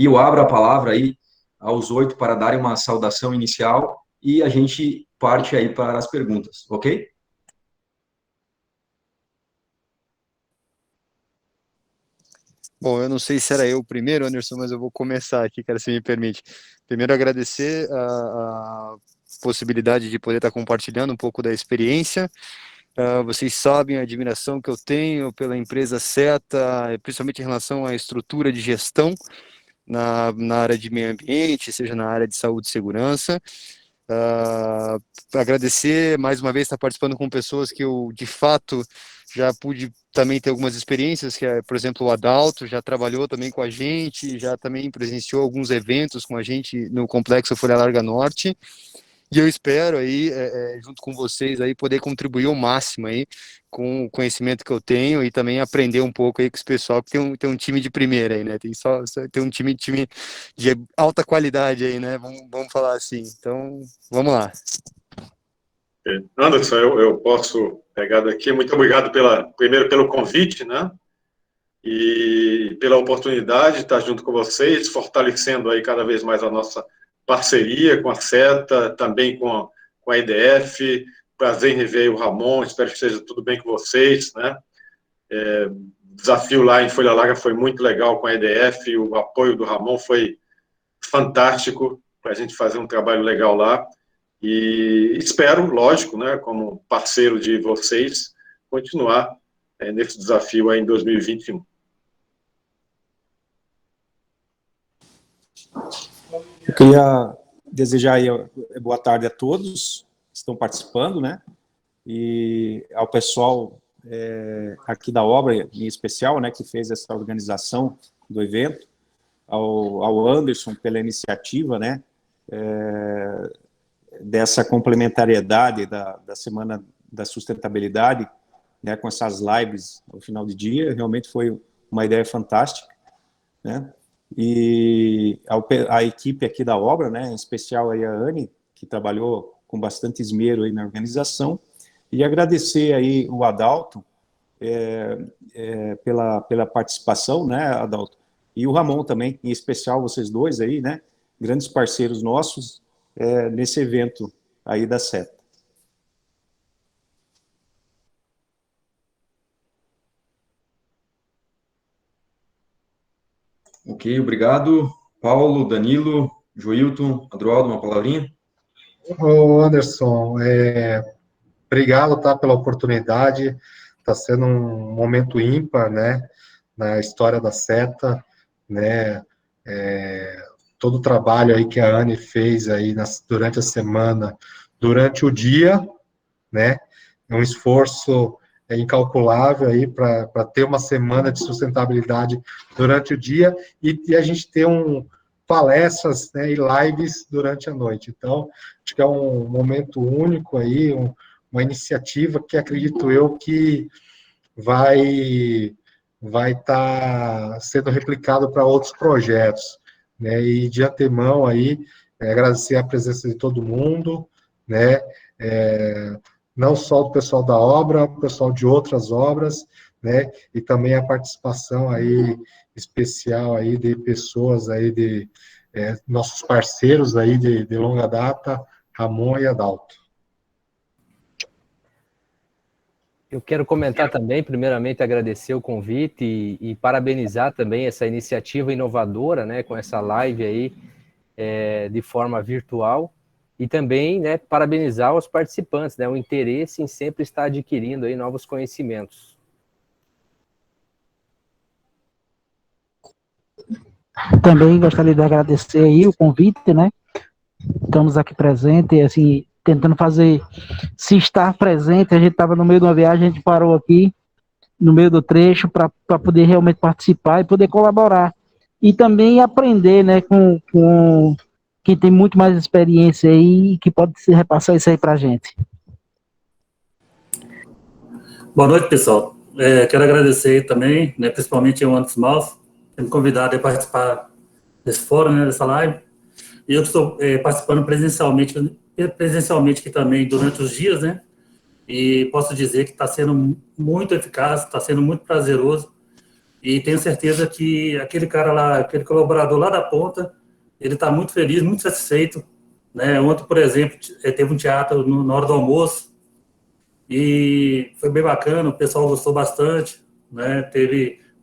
e eu abro a palavra aí aos 8 para darem uma saudação inicial e a gente parte aí para as perguntas, ok? Bom, eu não sei se era eu primeiro, Anderson, mas eu vou começar aqui, cara, se me permite. Primeiro, agradecer a possibilidade de poder estar compartilhando um pouco da experiência. Vocês sabem a admiração que eu tenho pela empresa SETA, principalmente em relação à estrutura de gestão na área de meio ambiente, seja na área de saúde e segurança. Agradecer mais uma vez estar participando com pessoas que eu, de fato, já pude também ter algumas experiências, que é, por exemplo, o Adalto já trabalhou também com a gente, já também presenciou alguns eventos com a gente no Complexo Folha Larga Norte, e eu espero aí, junto com vocês aí, poder contribuir ao máximo aí com o conhecimento que eu tenho e também aprender um pouco aí com esse pessoal, que tem um time de primeira aí, né? Tem um time de alta qualidade aí, né? Vamos falar assim. Então, vamos lá. Anderson, eu posso pegar daqui. Muito obrigado primeiro pelo convite, né? E pela oportunidade de estar junto com vocês, fortalecendo aí cada vez mais a nossa parceria com a SETA, também com a EDF. Prazer em rever o Ramon, espero que esteja tudo bem com vocês, né? O desafio lá em Folha Larga foi muito legal com a EDF, o apoio do Ramon foi fantástico para a gente fazer um trabalho legal lá. E espero, lógico, né, como parceiro de vocês, continuar nesse desafio aí em 2021. Eu queria desejar aí boa tarde a todos que estão participando, né? E ao pessoal aqui da obra, em especial, né, que fez essa organização do evento, ao Anderson pela iniciativa, né? Dessa complementariedade da Semana da Sustentabilidade, né, com essas lives no final de dia, realmente foi uma ideia fantástica, né? E a equipe aqui da obra, né, em especial aí a Anne, que trabalhou com bastante esmero aí na organização, e agradecer aí o Adalto pela participação, né, Adalto, e o Ramon também, em especial vocês dois aí, né, grandes parceiros nossos nesse evento aí da SETA. Ok, obrigado. Paulo, Danilo, Joilton, Adroaldo, uma palavrinha? Ô Anderson, obrigado, tá, pela oportunidade. Está sendo um momento ímpar, né, na história da SETA, né, todo o trabalho aí que a Anne fez aí durante a semana, durante o dia, né, é um esforço incalculável aí para ter uma semana de sustentabilidade durante o dia e a gente ter palestras, né, e lives durante a noite. Então, acho que é um momento único aí, uma iniciativa que acredito eu que vai estar sendo replicado para outros projetos, né? E de antemão aí agradecer a presença de todo mundo, né? Não só do pessoal da obra, o pessoal de outras obras, né? E também a participação aí especial aí de pessoas aí nossos parceiros aí de longa data, Ramon e Adalto. Eu quero comentar também, primeiramente, agradecer o convite e parabenizar também essa iniciativa inovadora, né, com essa live aí de forma virtual, e também, né, parabenizar os participantes, né, o interesse em sempre estar adquirindo aí novos conhecimentos. Também gostaria de agradecer aí o convite, né? Estamos aqui presentes, assim, tentando se estar presente. A gente estava no meio de uma viagem, a gente parou aqui no meio do trecho para poder realmente participar e poder colaborar. E também aprender, né, com quem tem muito mais experiência aí, que pode se repassar isso aí para a gente. Boa noite, pessoal. Quero agradecer também, né, principalmente ao Anderson Malf, ter me convidado a participar desse fórum, né, dessa live. E eu estou participando presencialmente aqui também durante os dias, né? E posso dizer que está sendo muito eficaz, está sendo muito prazeroso E tenho certeza que aquele cara lá, aquele colaborador lá da ponta, ele está muito feliz, muito satisfeito, né? Ontem, por exemplo, teve um teatro na hora do almoço e foi bem bacana, o pessoal gostou bastante, né?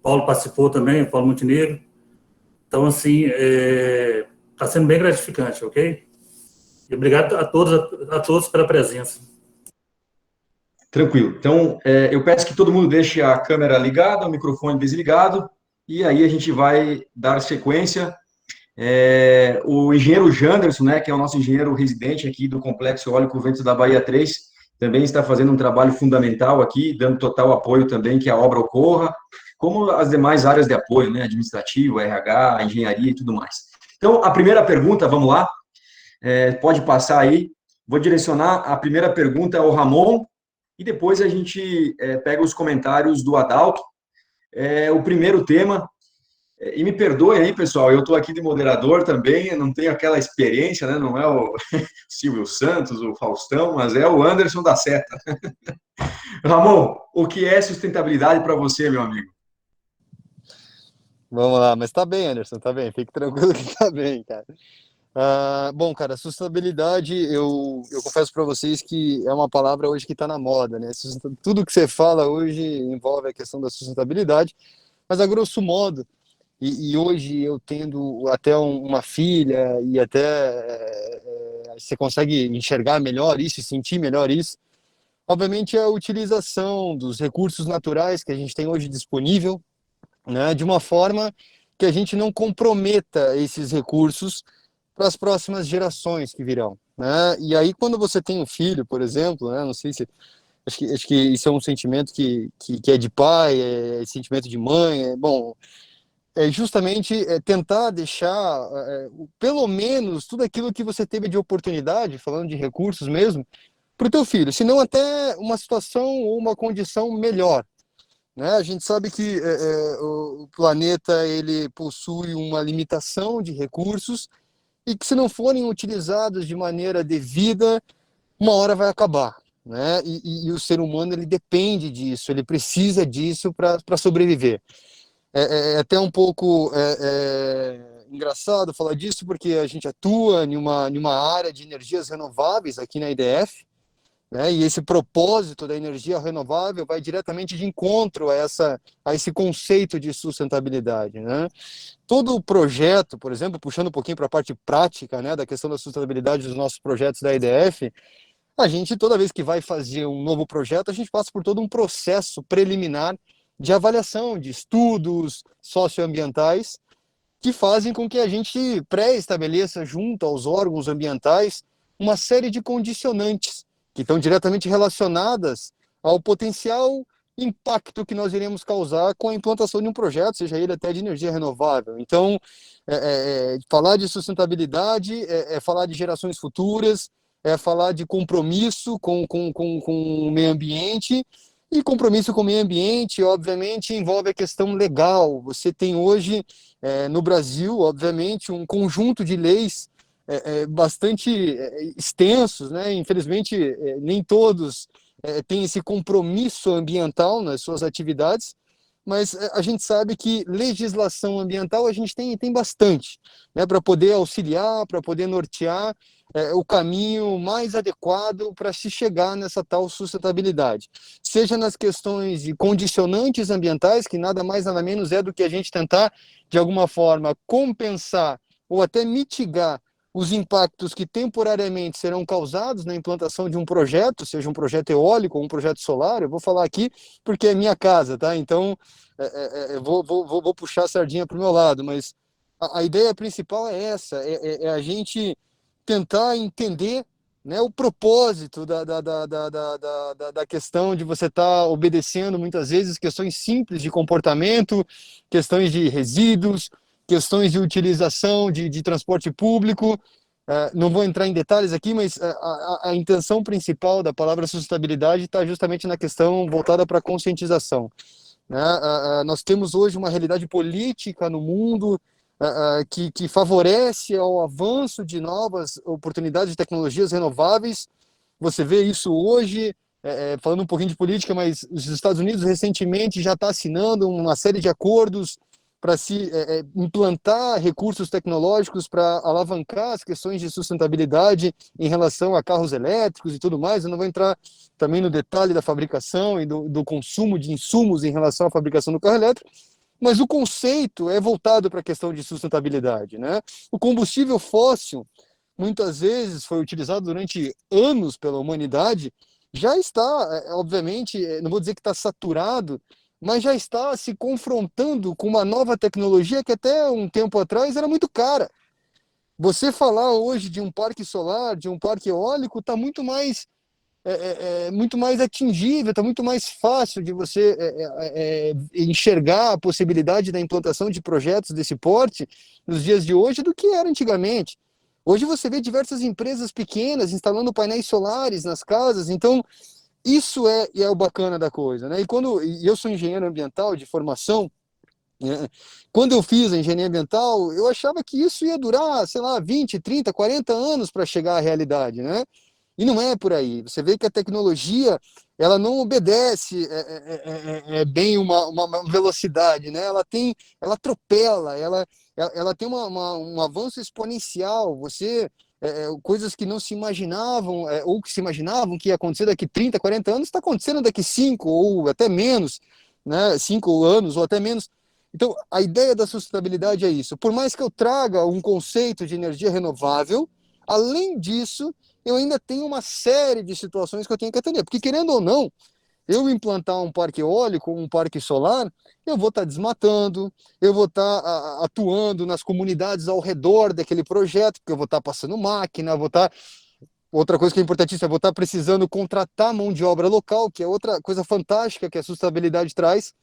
Paulo participou também, o Paulo Montenegro. Então, assim, está sendo bem gratificante, ok? E obrigado a todos pela presença. Tranquilo. Então, eu peço que todo mundo deixe a câmera ligada, o microfone desligado, e aí a gente vai dar sequência. O engenheiro Janderson, né, que é o nosso engenheiro residente aqui do Complexo Eólico Ventos da Bahia 3, também está fazendo um trabalho fundamental aqui, dando total apoio também que a obra ocorra, como as demais áreas de apoio, né, administrativo, RH, engenharia e tudo mais. Então, a primeira pergunta, vamos lá, pode passar aí, vou direcionar a primeira pergunta ao Ramon, e depois a gente pega os comentários do Adalto. O primeiro tema, e me perdoe aí, pessoal, eu estou aqui de moderador também, eu não tenho aquela experiência, né? Não é o Silvio Santos, o Faustão, mas é o Anderson da Seta. Ramon, o que é sustentabilidade para você, meu amigo? Vamos lá, mas tá bem, Anderson, tá bem, fique tranquilo que tá bem, cara. Bom, cara, sustentabilidade, eu confesso para vocês que é uma palavra hoje que está na moda, né? Tudo que você fala hoje envolve a questão da sustentabilidade, mas a grosso modo, e hoje eu tendo até uma filha e até você consegue enxergar melhor isso e sentir melhor isso, obviamente é a utilização dos recursos naturais que a gente tem hoje disponível, né, de uma forma que a gente não comprometa esses recursos para as próximas gerações que virão, né? E aí quando você tem um filho, por exemplo, né, não sei se acho que isso é um sentimento que é de pai, é sentimento de mãe, bom, é justamente tentar deixar pelo menos tudo aquilo que você teve de oportunidade, falando de recursos mesmo, para o teu filho, se não até uma situação ou uma condição melhor, né? A gente sabe que o planeta ele possui uma limitação de recursos e que se não forem utilizados de maneira devida, uma hora vai acabar, né? E o ser humano ele depende disso, ele precisa disso para sobreviver. É até um pouco engraçado falar disso, porque a gente atua em uma área de energias renováveis aqui na IDF, né? E esse propósito da energia renovável vai diretamente de encontro a esse conceito de sustentabilidade, né? Todo o projeto, por exemplo, puxando um pouquinho para a parte prática, né, da questão da sustentabilidade dos nossos projetos da IDF, a gente, toda vez que vai fazer um novo projeto, a gente passa por todo um processo preliminar de avaliação, de estudos socioambientais, que fazem com que a gente pré-estabeleça junto aos órgãos ambientais uma série de condicionantes que estão diretamente relacionadas ao potencial impacto que nós iremos causar com a implantação de um projeto, seja ele até de energia renovável. Então, falar de sustentabilidade é falar de gerações futuras, é falar de compromisso com o meio ambiente, e compromisso com o meio ambiente, obviamente, envolve a questão legal. Você tem hoje, no Brasil, obviamente, um conjunto de leis bastante extensos, né? Infelizmente, nem todos têm esse compromisso ambiental nas suas atividades, mas a gente sabe que legislação ambiental a gente tem bastante, né? Para poder auxiliar, para poder nortear o caminho mais adequado para se chegar nessa tal sustentabilidade. Seja nas questões de condicionantes ambientais, que nada mais nada menos é do que a gente tentar, de alguma forma, compensar ou até mitigar os impactos que temporariamente serão causados na implantação de um projeto, seja um projeto eólico ou um projeto solar. Eu vou falar aqui porque é minha casa, tá? Então, vou puxar a sardinha para o meu lado, mas a ideia principal é essa, é a gente tentar entender, né, o propósito da questão de você estar obedecendo, muitas vezes, questões simples de comportamento, questões de resíduos, questões de utilização de transporte público. Não vou entrar em detalhes aqui, mas a intenção principal da palavra sustentabilidade está justamente na questão voltada para a conscientização, né? Nós temos hoje uma realidade política no mundo que favorece ao avanço de novas oportunidades de tecnologias renováveis. Você vê isso hoje falando um pouquinho de política, mas os Estados Unidos recentemente já está assinando uma série de acordos para se implantar recursos tecnológicos para alavancar as questões de sustentabilidade em relação a carros elétricos e tudo mais. Eu não vou entrar também no detalhe da fabricação e do consumo de insumos em relação à fabricação do carro elétrico, mas o conceito é voltado para a questão de sustentabilidade, né? O combustível fóssil, muitas vezes foi utilizado durante anos pela humanidade, já está, obviamente, não vou dizer que está saturado, mas já está se confrontando com uma nova tecnologia que até um tempo atrás era muito cara. Você falar hoje de um parque solar, de um parque eólico, está muito mais atingível, está muito mais fácil de você enxergar a possibilidade da implantação de projetos desse porte nos dias de hoje do que era antigamente. Hoje você vê diversas empresas pequenas instalando painéis solares nas casas, então isso é o bacana da coisa, né? E eu sou engenheiro ambiental de formação, né? Quando eu fiz a engenharia ambiental, eu achava que isso ia durar, sei lá, 20, 30, 40 anos para chegar à realidade, né? E não é por aí. Você vê que a tecnologia, ela não obedece bem uma velocidade, né? Ela atropela, ela tem um avanço exponencial. Coisas que não se imaginavam, ou que se imaginavam que ia acontecer daqui 30, 40 anos, está acontecendo daqui 5 ou até menos, né? 5 anos ou até menos. Então, a ideia da sustentabilidade é isso. Por mais que eu traga um conceito de energia renovável, além disso, eu ainda tenho uma série de situações que eu tenho que atender. Porque, querendo ou não, eu implantar um parque eólico, um parque solar, eu vou estar desmatando, eu vou estar atuando nas comunidades ao redor daquele projeto, porque eu vou estar passando máquina, outra coisa que é importantíssima, eu vou estar precisando contratar mão de obra local, que é outra coisa fantástica que a sustentabilidade traz,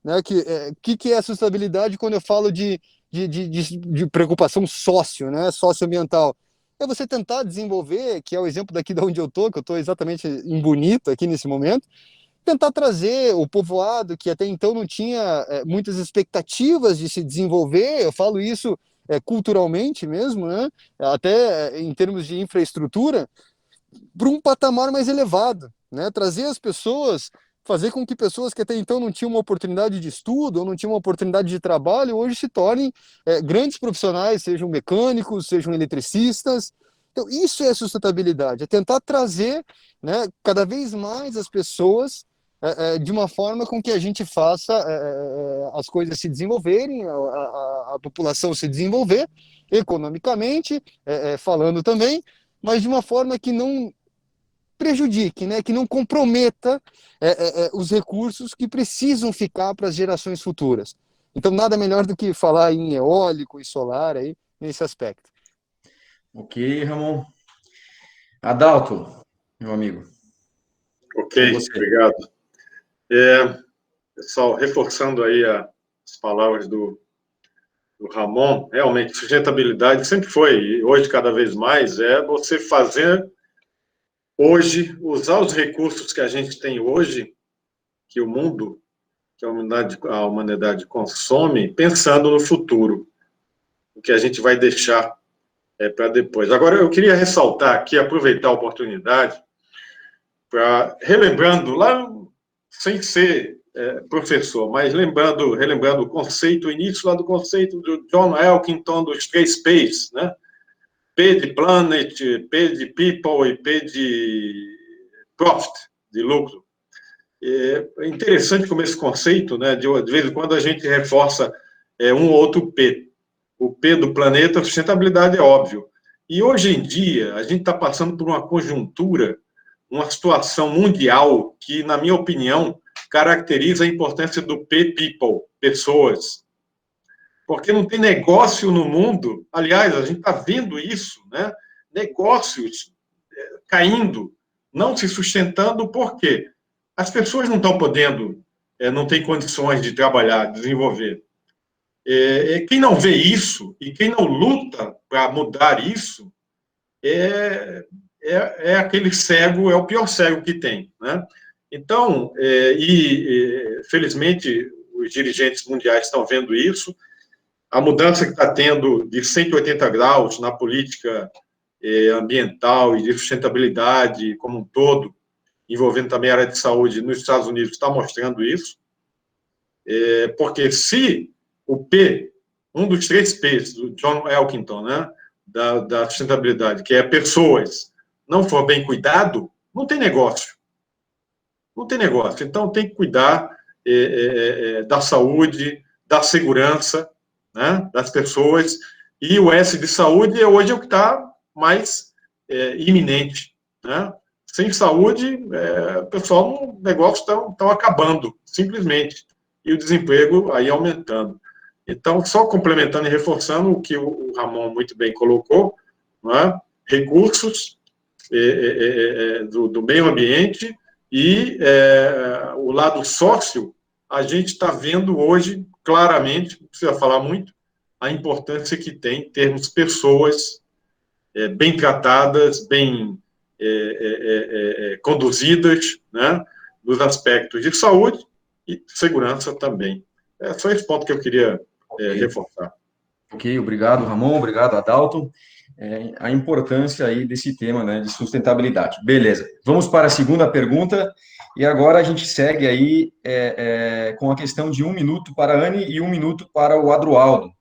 né? Que é a sustentabilidade quando eu falo de preocupação socioambiental? É você tentar desenvolver, que é o exemplo daqui de onde eu estou, que eu estou exatamente em Bonito aqui nesse momento, tentar trazer o povoado que até então não tinha muitas expectativas de se desenvolver, eu falo isso culturalmente mesmo, né? Até em termos de infraestrutura, para um patamar mais elevado, né? Trazer as pessoas, fazer com que pessoas que até então não tinham uma oportunidade de estudo ou não tinham uma oportunidade de trabalho, hoje se tornem grandes profissionais, sejam mecânicos, sejam eletricistas. Então, isso é sustentabilidade, é tentar trazer, né, cada vez mais as pessoas de uma forma com que a gente faça as coisas se desenvolverem, a população se desenvolver economicamente, falando também, mas de uma forma que não prejudique, né, que não comprometa os recursos que precisam ficar para as gerações futuras. Então, nada melhor do que falar em eólico e solar aí, nesse aspecto. Ok, Ramon. Adalto, meu amigo. Ok, obrigado. Pessoal, reforçando aí as palavras do Ramon, realmente, sustentabilidade sempre foi, e hoje cada vez mais, você fazer hoje, usar os recursos que a gente tem hoje, que o mundo, que a humanidade consome, pensando no futuro, o que a gente vai deixar para depois. Agora, eu queria ressaltar aqui, aproveitar a oportunidade, relembrando, lá, sem ser professor, mas relembrando o conceito, o início lá do conceito do John Elkington dos 3 P's, né? P de planet, P de people e P de profit, de lucro. É interessante como esse conceito, né? De vez em quando a gente reforça um ou outro P. O P do planeta, sustentabilidade é óbvio. E hoje em dia, a gente está passando por uma conjuntura, uma situação mundial que, na minha opinião, caracteriza a importância do P, people, pessoas. Porque não tem negócio no mundo, aliás, a gente está vendo isso, né? Negócios caindo, não se sustentando, por quê? As pessoas não estão podendo, não têm condições de trabalhar, desenvolver. Quem não vê isso e quem não luta para mudar isso é aquele cego, é o pior cego que tem, né? Então, felizmente, os dirigentes mundiais estão vendo isso, a mudança que está tendo de 180 graus na política ambiental e de sustentabilidade como um todo, envolvendo também a área de saúde nos Estados Unidos, está mostrando isso. Porque se o P, um dos 3 P's do John Elkington, né, da sustentabilidade, que é pessoas, não for bem cuidado, não tem negócio. Não tem negócio. Então, tem que cuidar da saúde, da segurança, né, das pessoas. E o S de saúde hoje é o que está mais iminente. Né? Sem saúde, o pessoal, o negócio estão acabando, simplesmente. E o desemprego aí aumentando. Então, só complementando e reforçando o que o Ramon muito bem colocou, né? Recursos do meio ambiente e o lado sócio, a gente está vendo hoje, claramente, não precisa falar muito, a importância que tem em termos pessoas bem tratadas, bem conduzidas, né? Nos aspectos de saúde e segurança também. É só esse ponto que eu queria reforçar. Ok, obrigado, Ramon, obrigado, Adalto. A importância aí desse tema, né, de sustentabilidade. Beleza, vamos para a segunda pergunta, e agora a gente segue aí com a questão de 1 minuto para a Anne e 1 minuto para o Adroaldo.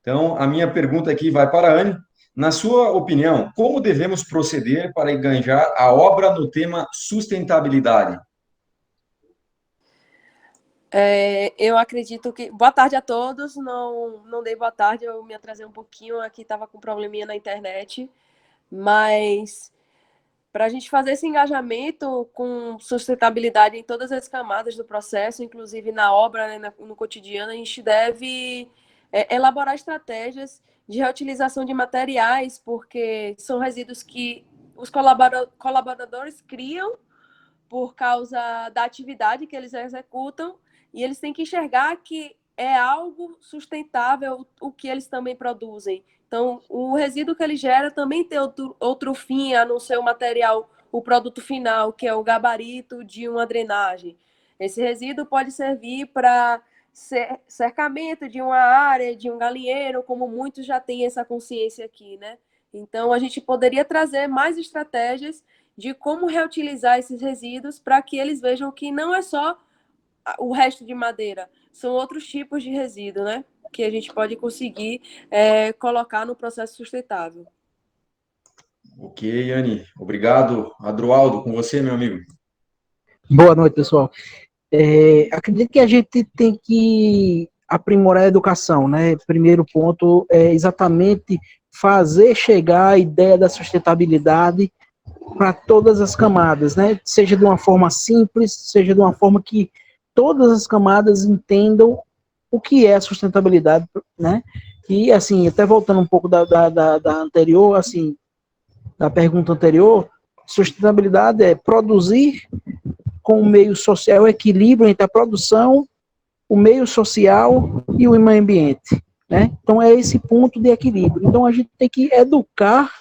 Então, a minha pergunta aqui vai para a Anne. Na sua opinião, como devemos proceder para engajar a obra no tema sustentabilidade? Eu acredito que... Boa tarde a todos, não dei boa tarde, eu me atrasei um pouquinho, aqui estava com um probleminha na internet, mas para a gente fazer esse engajamento com sustentabilidade em todas as camadas do processo, inclusive na obra, né, no cotidiano, a gente deve elaborar estratégias de reutilização de materiais, porque são resíduos que os colaboradores criam por causa da atividade que eles executam, e eles têm que enxergar que é algo sustentável o que eles também produzem. Então, o resíduo que ele gera também tem outro fim, a não ser o material, o produto final, que é o gabarito de uma drenagem. Esse resíduo pode servir para cercamento de uma área, de um galinheiro, como muitos já têm essa consciência aqui, né? Então, a gente poderia trazer mais estratégias de como reutilizar esses resíduos para que eles vejam que não é só o resto de madeira, são outros tipos de resíduo, né? Que a gente pode conseguir colocar no processo sustentável. Ok, Anne, obrigado. Adroaldo, com você, meu amigo. Boa noite, pessoal. Acredito que a gente tem que aprimorar a educação, né? Primeiro ponto é exatamente fazer chegar a ideia da sustentabilidade para todas as camadas, né? Seja de uma forma simples, seja de uma forma que todas as camadas entendam o que é a sustentabilidade, né? E, assim, até voltando um pouco da anterior, assim, da pergunta anterior, sustentabilidade é produzir com o meio social, o equilíbrio entre a produção, o meio social e o meio ambiente, né? Então, é esse ponto de equilíbrio. Então, a gente tem que educar,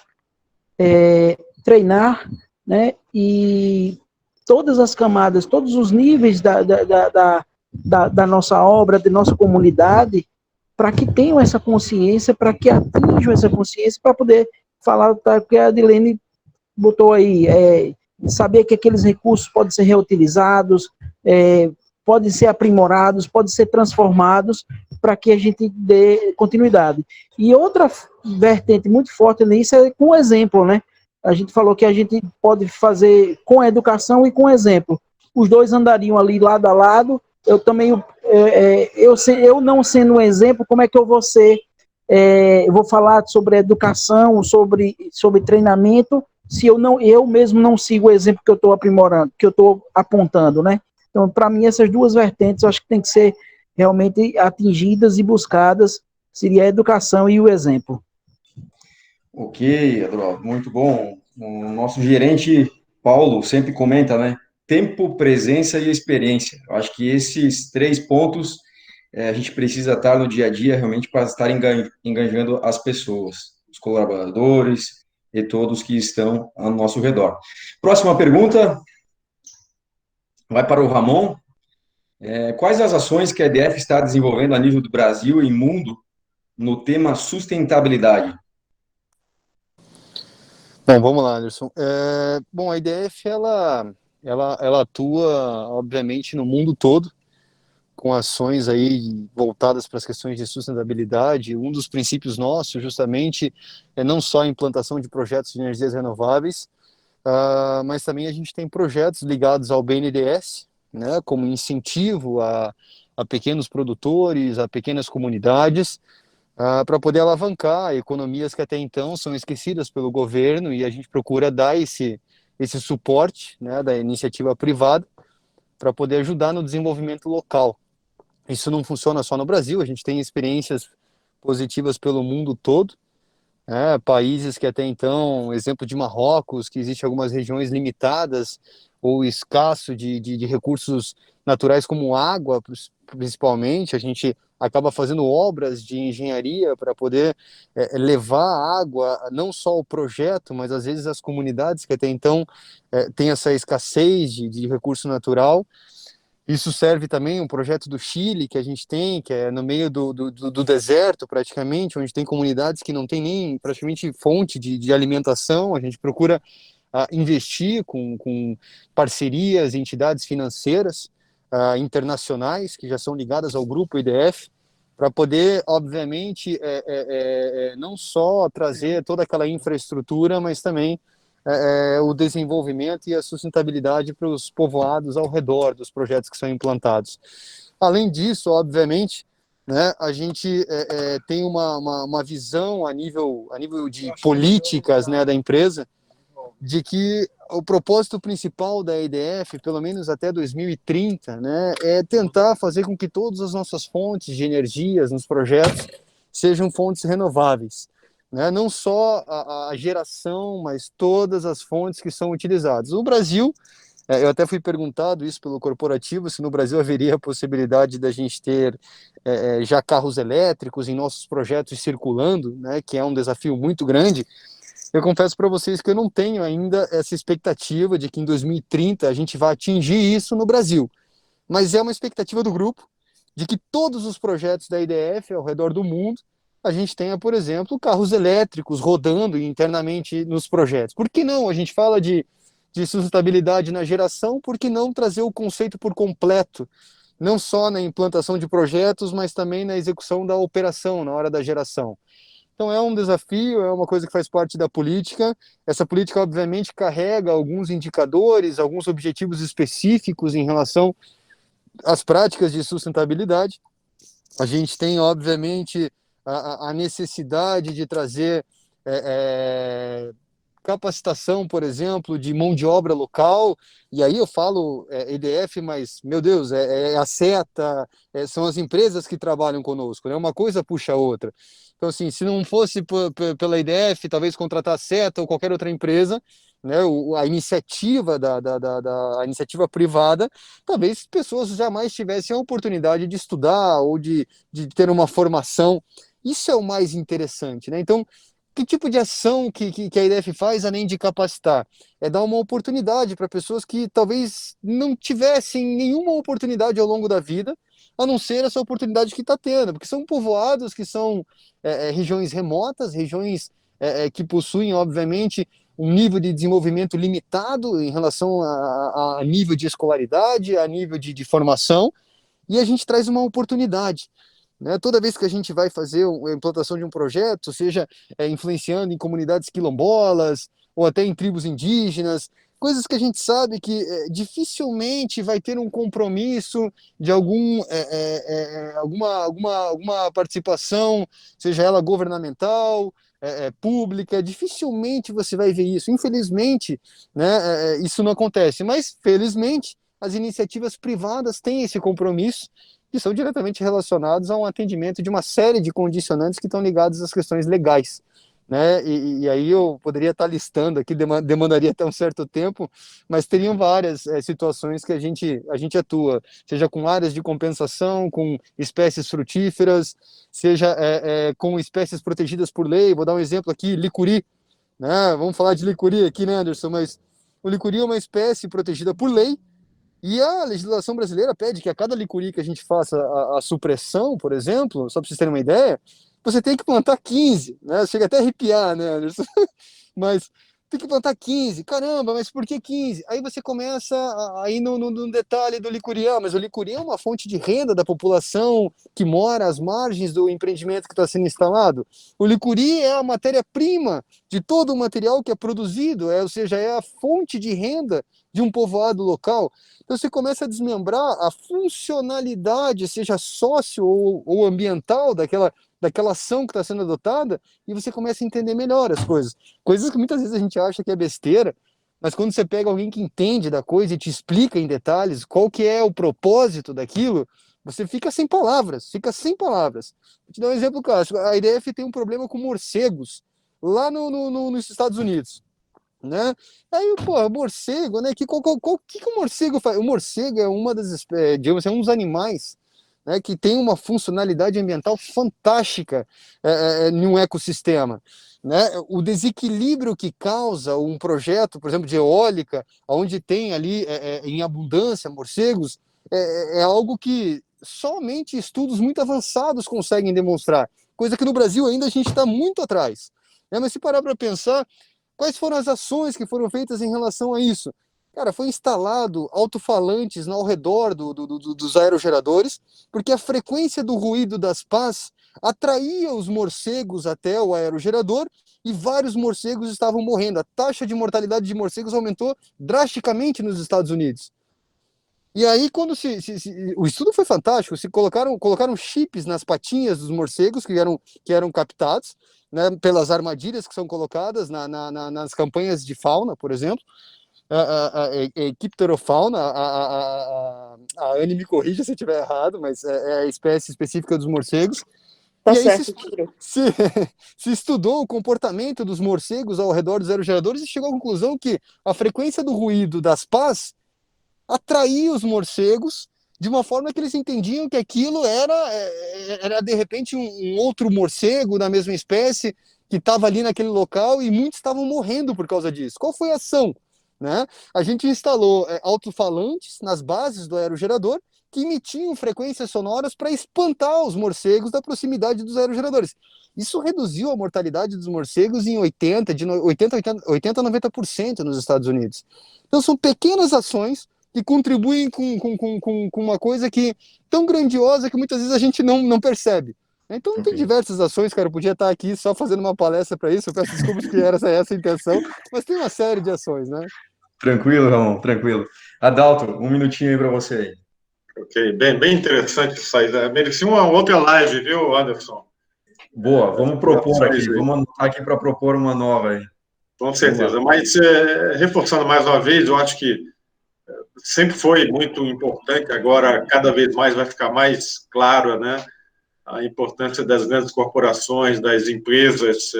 treinar, né? E todas as camadas, todos os níveis da nossa obra, da nossa comunidade, para que tenham essa consciência, para que atinjam essa consciência, para poder falar, porque a Adilene botou aí, saber que aqueles recursos podem ser reutilizados, podem ser aprimorados, podem ser transformados, para que a gente dê continuidade. E outra vertente muito forte nisso é com o exemplo, né? A gente falou que a gente pode fazer com a educação e com o exemplo. Os dois andariam ali lado a lado. Eu também, eu não sendo um exemplo, como é que eu vou ser? Eu vou falar sobre educação, sobre treinamento, se eu mesmo não sigo o exemplo que eu estou aprimorando, que eu estou apontando, né? Então, para mim, essas duas vertentes, eu acho que tem que ser realmente atingidas e buscadas, seria a educação e o exemplo. Ok, Adroaldo, muito bom. O nosso gerente, Paulo, sempre comenta, né? Tempo, presença e experiência. Eu acho que esses 3 pontos a gente precisa estar no dia a dia realmente para estar engajando as pessoas, os colaboradores e todos que estão ao nosso redor. Próxima pergunta vai para o Ramon. Quais as ações que a EDF está desenvolvendo a nível do Brasil e mundo no tema sustentabilidade? Bom, vamos lá, Anderson. Bom, a IDF, ela ela atua, obviamente, no mundo todo, com ações aí voltadas para as questões de sustentabilidade. Um dos princípios nossos, justamente, é não só a implantação de projetos de energias renováveis, mas também a gente tem projetos ligados ao BNDES, né, como incentivo a pequenos produtores, a pequenas comunidades, para poder alavancar economias que até então são esquecidas pelo governo, e a gente procura dar esse suporte, né, da iniciativa privada para poder ajudar no desenvolvimento local. Isso não funciona só no Brasil, a gente tem experiências positivas pelo mundo todo, né? Países que até então, exemplo de Marrocos, que existe algumas regiões limitadas ou escasso de recursos naturais como água, principalmente, a gente acaba fazendo obras de engenharia para poder levar água, não só ao projeto, mas às vezes às comunidades que até então têm essa escassez de recurso natural. Isso serve também um projeto do Chile que a gente tem, que é no meio do deserto, praticamente, onde tem comunidades que não tem nem praticamente fonte de alimentação. A gente procura investir com parcerias, entidades financeiras internacionais que já são ligadas ao grupo IDF, para poder, obviamente, não só trazer toda aquela infraestrutura, mas também o desenvolvimento e a sustentabilidade para os povoados ao redor dos projetos que são implantados. Além disso, obviamente, né, a gente tem uma visão a nível de políticas, né, da empresa, de que o propósito principal da EDF, pelo menos até 2030, né, é tentar fazer com que todas as nossas fontes de energias nos projetos sejam fontes renováveis, né? Não só a geração, mas todas as fontes que são utilizadas. No Brasil, eu até fui perguntado isso pelo corporativo, se no Brasil haveria a possibilidade da gente ter já carros elétricos em nossos projetos circulando, né, que é um desafio muito grande. Eu confesso para vocês que eu não tenho ainda essa expectativa de que em 2030 a gente vai atingir isso no Brasil, mas é uma expectativa do grupo de que todos os projetos da IDF ao redor do mundo a gente tenha, por exemplo, carros elétricos rodando internamente nos projetos. Por que não? A gente fala de sustentabilidade na geração, por que não trazer o conceito por completo, não só na implantação de projetos, mas também na execução da operação, na hora da geração? Então é um desafio, é uma coisa que faz parte da política. Essa política, obviamente, carrega alguns indicadores, alguns objetivos específicos em relação às práticas de sustentabilidade. A gente tem, obviamente, a necessidade de trazer capacitação, por exemplo, de mão de obra local, e aí eu falo EDF, mas, meu Deus, a SETA, são as empresas que trabalham conosco, né? Uma coisa puxa a outra. Então, assim, se não fosse pela EDF, talvez contratar a SETA ou qualquer outra empresa, né, a iniciativa a iniciativa privada, talvez pessoas jamais tivessem a oportunidade de estudar ou de ter uma formação. Isso é o mais interessante, né? Então, que tipo de ação que a IDF faz, além de capacitar? É dar uma oportunidade para pessoas que talvez não tivessem nenhuma oportunidade ao longo da vida, a não ser essa oportunidade que está tendo, porque são povoados que são regiões remotas, regiões que possuem, obviamente, um nível de desenvolvimento limitado em relação a nível de escolaridade, a nível de formação, e a gente traz uma oportunidade, né? Toda vez que a gente vai fazer a implantação de um projeto, seja influenciando em comunidades quilombolas ou até em tribos indígenas, coisas que a gente sabe que dificilmente vai ter um compromisso de alguma participação, seja ela governamental, pública, dificilmente você vai ver isso. Infelizmente, né, isso não acontece, mas felizmente as iniciativas privadas têm esse compromisso, que são diretamente relacionados a um atendimento de uma série de condicionantes que estão ligados às questões legais, né? E aí eu poderia estar listando aqui, demandaria até um certo tempo, mas teriam várias situações que a gente atua, seja com áreas de compensação, com espécies frutíferas, seja com espécies protegidas por lei. Vou dar um exemplo aqui, licuri, né? Vamos falar de licuri aqui, né, Anderson? Mas o licuri é uma espécie protegida por lei, e a legislação brasileira pede que a cada licuri que a gente faça a supressão, por exemplo, só para vocês terem uma ideia, você tem que plantar 15, né? Chega até a arrepiar, né, Anderson? Mas tem que plantar 15. Caramba, mas por que 15? Aí você começa a ir no detalhe do licurião, mas o licurião é uma fonte de renda da população que mora às margens do empreendimento que está sendo instalado. O licuri é a matéria-prima de todo o material que é produzido, ou seja, é a fonte de renda de um povoado local. Então você começa a desmembrar a funcionalidade, seja sócio ou ambiental daquela ação que está sendo adotada, e você começa a entender melhor as coisas. Coisas que muitas vezes a gente acha que é besteira, mas quando você pega alguém que entende da coisa e te explica em detalhes qual que é o propósito daquilo, você fica sem palavras, Vou te dar um exemplo clássico. A IDF tem um problema com morcegos lá nos Estados Unidos, né? Aí, pô, morcego, né? Que o morcego faz? O morcego é uma das espécies, digamos assim, um dos animais, né, que tem uma funcionalidade ambiental fantástica em um ecossistema, né? O desequilíbrio que causa um projeto, por exemplo, de eólica, onde tem ali em abundância morcegos, é algo que somente estudos muito avançados conseguem demonstrar, coisa que no Brasil ainda a gente está muito atrás, né? Mas se parar para pensar, quais foram as ações que foram feitas em relação a isso? Cara, foi instalado alto-falantes ao redor dos aerogeradores, porque a frequência do ruído das pás atraía os morcegos até o aerogerador e vários morcegos estavam morrendo. A taxa de mortalidade de morcegos aumentou drasticamente nos Estados Unidos. E aí, quando o estudo foi fantástico, se colocaram chips nas patinhas dos morcegos que eram captados, né, pelas armadilhas que são colocadas nas campanhas de fauna, por exemplo, a Equipterofauna, a Anne me corrija se eu estiver errado, mas é a espécie específica dos morcegos. Tá E aí certo, se estudou o comportamento dos morcegos ao redor dos aerogeradores e chegou à conclusão que a frequência do ruído das pás atrair os morcegos de uma forma que eles entendiam que aquilo era de repente um outro morcego da mesma espécie que estava ali naquele local e muitos estavam morrendo por causa disso. Qual foi a ação? Né? A gente instalou alto-falantes nas bases do aerogerador que emitiam frequências sonoras para espantar os morcegos da proximidade dos aerogeradores. Isso reduziu a mortalidade dos morcegos em 80 a 90% nos Estados Unidos. Então são pequenas ações que contribuem com uma coisa que tão grandiosa que muitas vezes a gente não percebe. Então tem diversas ações, cara, eu podia estar aqui só fazendo uma palestra para isso, eu peço desculpas que era essa a intenção, mas tem uma série de ações, né? Tranquilo, Ramon, tranquilo. Adalto, um minutinho aí para você aí. Ok, bem interessante isso aí. Merecia uma outra live, viu, Anderson? Boa, vamos propor aqui, vamos anotar aqui para propor uma nova aí. Com certeza, mas reforçando mais uma vez, eu acho que sempre foi muito importante, agora cada vez mais vai ficar mais claro, né, a importância das grandes corporações, das empresas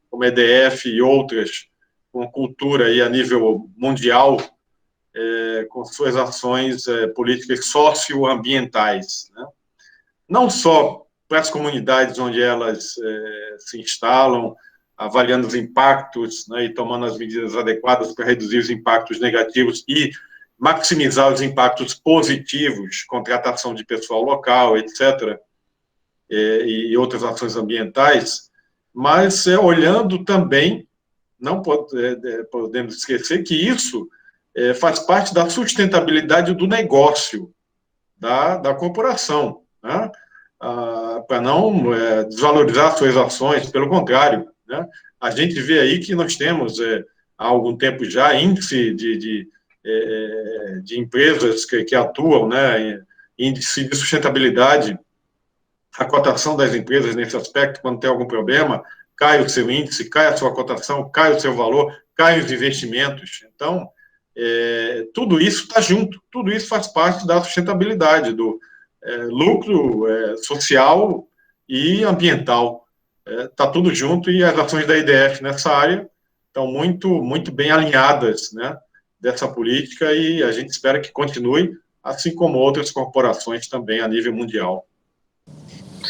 como a EDF e outras, com cultura aí a nível mundial, com suas ações políticas socioambientais, né? Não só para as comunidades onde elas se instalam, avaliando os impactos, né, e tomando as medidas adequadas para reduzir os impactos negativos e maximizar os impactos positivos, contratação de pessoal local, etc., e outras ações ambientais, mas olhando também, não podemos esquecer que isso faz parte da sustentabilidade do negócio, da corporação, né? Para não desvalorizar suas ações, pelo contrário, né? A gente vê aí que nós temos, há algum tempo já, índice de empresas que atuam, né, índice de sustentabilidade, a cotação das empresas nesse aspecto, quando tem algum problema, cai o seu índice, cai a sua cotação, cai o seu valor, cai os investimentos. Então, tudo isso está junto, tudo isso faz parte da sustentabilidade, do lucro social e ambiental. Está tudo junto e as ações da IDF nessa área estão muito bem alinhadas, né, dessa política, e a gente espera que continue, assim como outras corporações também a nível mundial.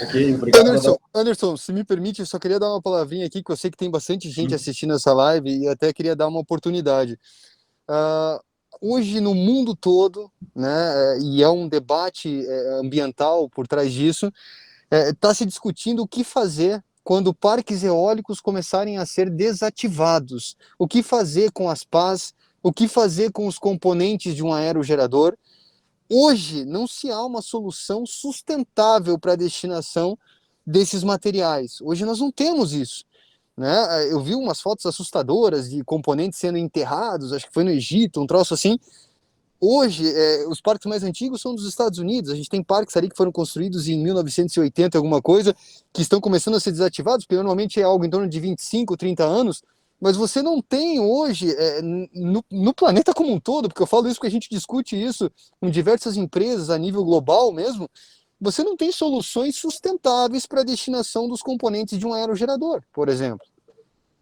Ok, obrigado. Anderson, se me permite, eu só queria dar uma palavrinha aqui, que eu sei que tem bastante gente assistindo essa live e até queria dar uma oportunidade. Hoje, no mundo todo, né, e é um debate ambiental por trás disso, está se discutindo o que fazer quando parques eólicos começarem a ser desativados? O que fazer com as pás? O que fazer com os componentes de um aerogerador? Hoje, não se há uma solução sustentável para a destinação desses materiais. Hoje nós não temos isso, né? Eu vi umas fotos assustadoras de componentes sendo enterrados, acho que foi no Egito, um troço assim. Hoje, os parques mais antigos são dos Estados Unidos. A gente tem parques ali que foram construídos em 1980, alguma coisa, que estão começando a ser desativados, porque normalmente é algo em torno de 25, 30 anos, mas você não tem hoje, no planeta como um todo, porque eu falo isso porque a gente discute isso com diversas empresas a nível global mesmo, você não tem soluções sustentáveis para a destinação dos componentes de um aerogerador, por exemplo.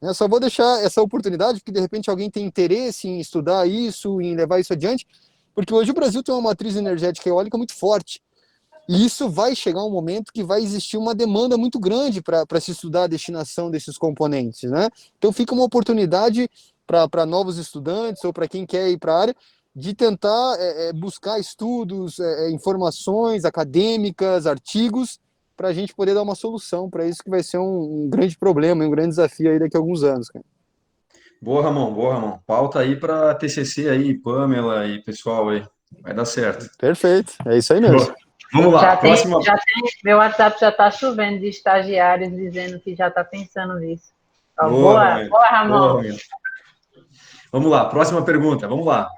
Eu só vou deixar essa oportunidade, porque de repente alguém tem interesse em estudar isso, em levar isso adiante, porque hoje o Brasil tem uma matriz energética eólica muito forte. E isso vai chegar um momento que vai existir uma demanda muito grande para se estudar a destinação desses componentes, né? Então fica uma oportunidade para novos estudantes ou para quem quer ir para a área de tentar buscar estudos, informações acadêmicas, artigos, para a gente poder dar uma solução para isso, que vai ser um grande problema, um grande desafio aí daqui a alguns anos, cara. Boa, Ramon, boa, Ramon. Pauta aí para TCC aí, Pamela e pessoal aí. Vai dar certo. Perfeito, é isso aí mesmo. Boa. Vamos lá, próxima. Meu WhatsApp já está chovendo de estagiários dizendo que já está pensando nisso. Ó, Boa, boa, Ramon. boa. Vamos lá, próxima pergunta, vamos lá.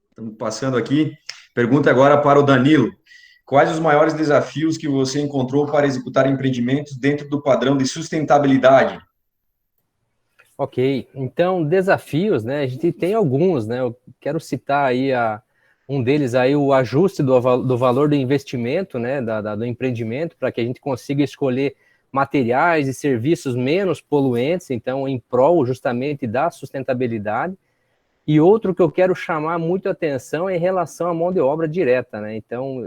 Estamos passando aqui. Pergunta agora para o Danilo. Quais os maiores desafios que você encontrou para executar empreendimentos dentro do padrão de sustentabilidade? Ok, então desafios, né? A gente tem alguns, né? Eu quero citar aí um deles aí, o ajuste do valor do investimento, né? Do empreendimento, para que a gente consiga escolher materiais e serviços menos poluentes, então em prol justamente da sustentabilidade. E outro que eu quero chamar muito a atenção é em relação à mão de obra direta, né? Então,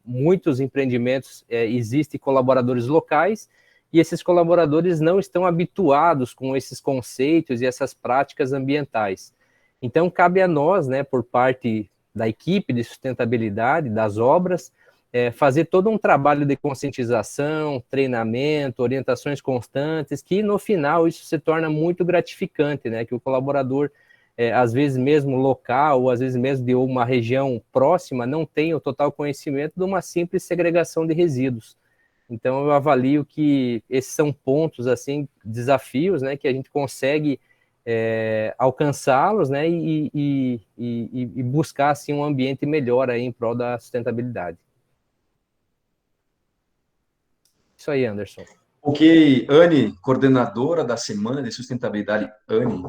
muitos empreendimentos existem colaboradores locais e esses colaboradores não estão habituados com esses conceitos e essas práticas ambientais. Então, cabe a nós, né, por parte da equipe de sustentabilidade das obras, fazer todo um trabalho de conscientização, treinamento, orientações constantes, que no final isso se torna muito gratificante, né? Que o colaborador às vezes mesmo local, ou às vezes mesmo de uma região próxima, não tem o total conhecimento de uma simples segregação de resíduos. Então, eu avalio que esses são pontos, assim, desafios, né, que a gente consegue alcançá-los, né, e buscar, assim, um ambiente melhor aí em prol da sustentabilidade. Isso aí, Anderson. Ok, Anne, coordenadora da Semana de Sustentabilidade, Anne.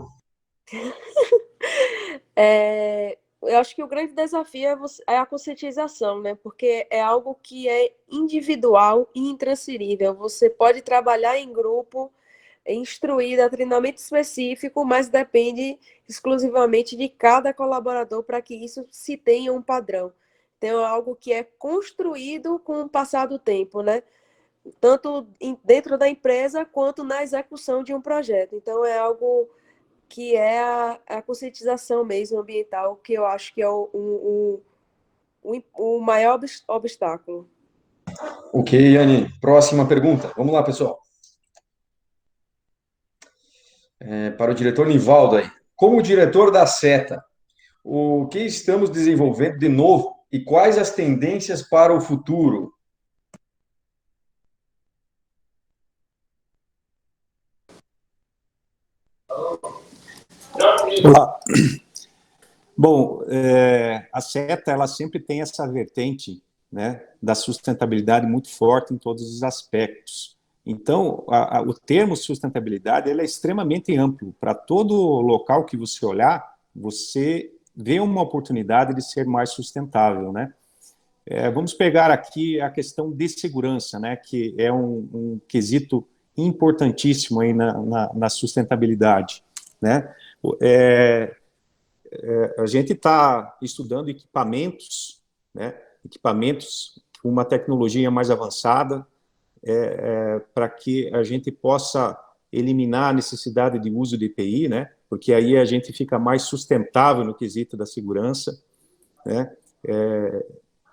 Eu acho que o grande desafio é a conscientização, né? Porque é algo que é individual e intransferível. Você pode trabalhar em grupo, instruir a treinamento específico, mas depende exclusivamente de cada colaborador para que isso se tenha um padrão. Então, é algo que é construído com o passar do tempo, né? Tanto dentro da empresa quanto na execução de um projeto. Então, é algo que é a conscientização mesmo ambiental, que eu acho que é o maior obstáculo. Ok, Anne. Próxima pergunta. Vamos lá, pessoal. Para o diretor Nivaldo aí. Como diretor da SETA, o que estamos desenvolvendo de novo e quais as tendências para o futuro? Bom, a SETA ela sempre tem essa vertente, né, da sustentabilidade muito forte em todos os aspectos. Então, o termo sustentabilidade ele é extremamente amplo. Para todo local que você olhar, você vê uma oportunidade de ser mais sustentável, né? Vamos pegar aqui a questão de segurança, né, que é um quesito importantíssimo aí na sustentabilidade, né? A gente está estudando equipamentos, né? Equipamentos com uma tecnologia mais avançada, para que a gente possa eliminar a necessidade de uso de EPI, né? Porque aí a gente fica mais sustentável no quesito da segurança, né?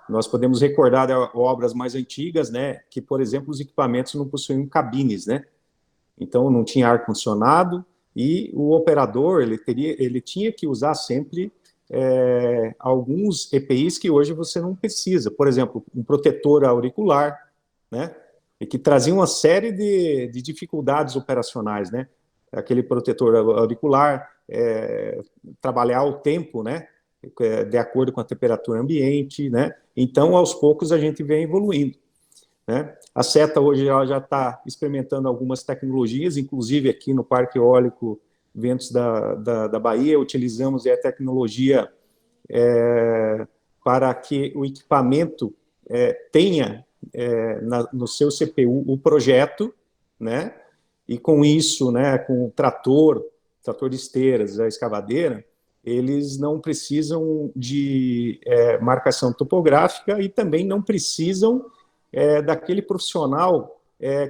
Nós podemos recordar de obras mais antigas, né, que, por exemplo, os equipamentos não possuíam cabines, né? Então, não tinha ar-condicionado e o operador, ele tinha que usar sempre alguns EPIs que hoje você não precisa. Por exemplo, um protetor auricular, né? E que trazia uma série de dificuldades operacionais, né? Aquele protetor auricular, trabalhar o tempo, né? De acordo com a temperatura ambiente, né? Então, aos poucos, a gente vem evoluindo, né? A SETA hoje já está experimentando algumas tecnologias, inclusive aqui no Parque Eólico Ventos da Bahia, utilizamos a tecnologia para que o equipamento tenha no seu CPU o projeto, né? E com isso, né, com o trator de esteiras, a escavadeira, eles não precisam de marcação topográfica e também não precisam daquele profissional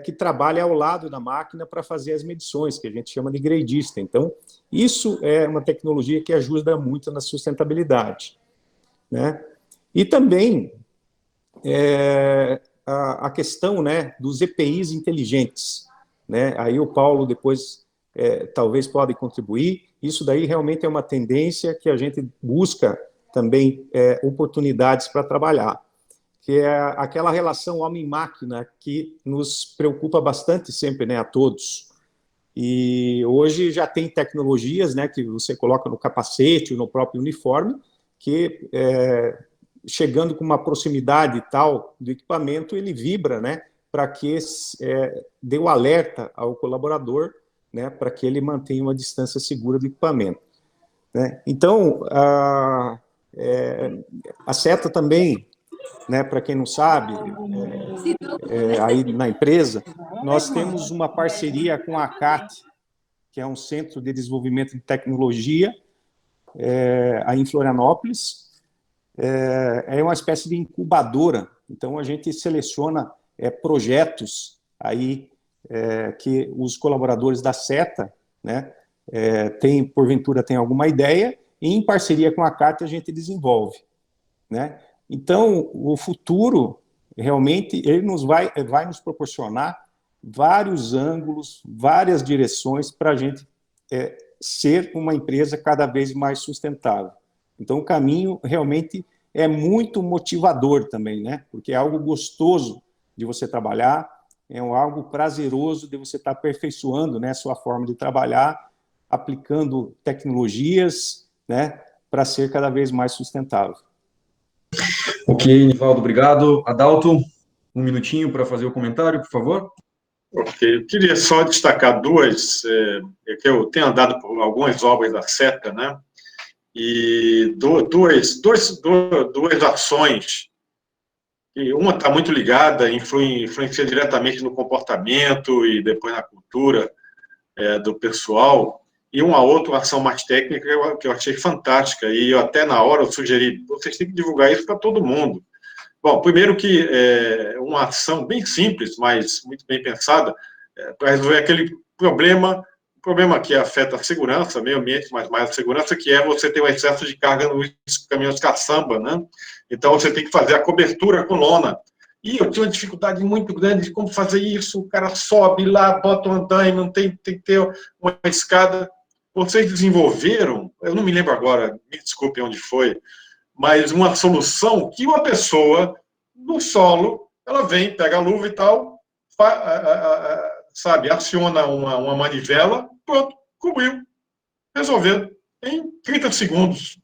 que trabalha ao lado da máquina para fazer as medições, que a gente chama de gradista. Então, isso é uma tecnologia que ajuda muito na sustentabilidade, né? E também a questão, né, dos EPIs inteligentes, né? Aí o Paulo depois talvez pode contribuir. Isso daí realmente é uma tendência que a gente busca também oportunidades para trabalhar, que é aquela relação homem-máquina que nos preocupa bastante sempre, né, a todos. E hoje já tem tecnologias, né, que você coloca no capacete, no próprio uniforme, que chegando com uma proximidade tal do equipamento, ele vibra, né, para que dê o alerta ao colaborador, né, para que ele mantenha uma distância segura do equipamento, né? Então, a SETA também, né, para quem não sabe, aí na empresa, nós temos uma parceria com a ACAT, que é um centro de desenvolvimento de tecnologia, aí em Florianópolis. É uma espécie de incubadora, então a gente seleciona projetos aí que os colaboradores da SETA, né, porventura tem alguma ideia, e em parceria com a CAT a gente desenvolve, né? Então, o futuro, realmente, ele vai nos proporcionar vários ângulos, várias direções para a gente ser uma empresa cada vez mais sustentável. Então, o caminho realmente é muito motivador também, né? Porque é algo gostoso de você trabalhar, é algo prazeroso de você estar aperfeiçoando, né, a sua forma de trabalhar, aplicando tecnologias, né, para ser cada vez mais sustentável. Ok, Nivaldo, obrigado. Adalto, um minutinho para fazer o comentário, por favor. Ok, eu queria só destacar duas, que eu tenho andado por algumas obras da SETA, né, e duas ações, e uma está muito ligada, influencia diretamente no comportamento e depois na cultura do pessoal, e uma outra ação mais técnica que eu achei fantástica, e eu até na hora eu sugeri, vocês têm que divulgar isso para todo mundo. Bom, primeiro que uma ação bem simples, mas muito bem pensada, para resolver aquele problema que afeta a segurança, meio ambiente, mas mais a segurança, que é você ter um excesso de carga nos caminhões caçamba, né? Então, você tem que fazer a cobertura com lona. E eu tinha uma dificuldade muito grande de como fazer isso. O cara sobe lá, bota um andaime, tem que ter uma escada. Vocês desenvolveram, eu não me lembro agora, me desculpem onde foi, mas uma solução que uma pessoa no solo, ela vem, pega a luva e tal, sabe, aciona uma manivela, pronto, cobriu, resolveu, em 30 segundos,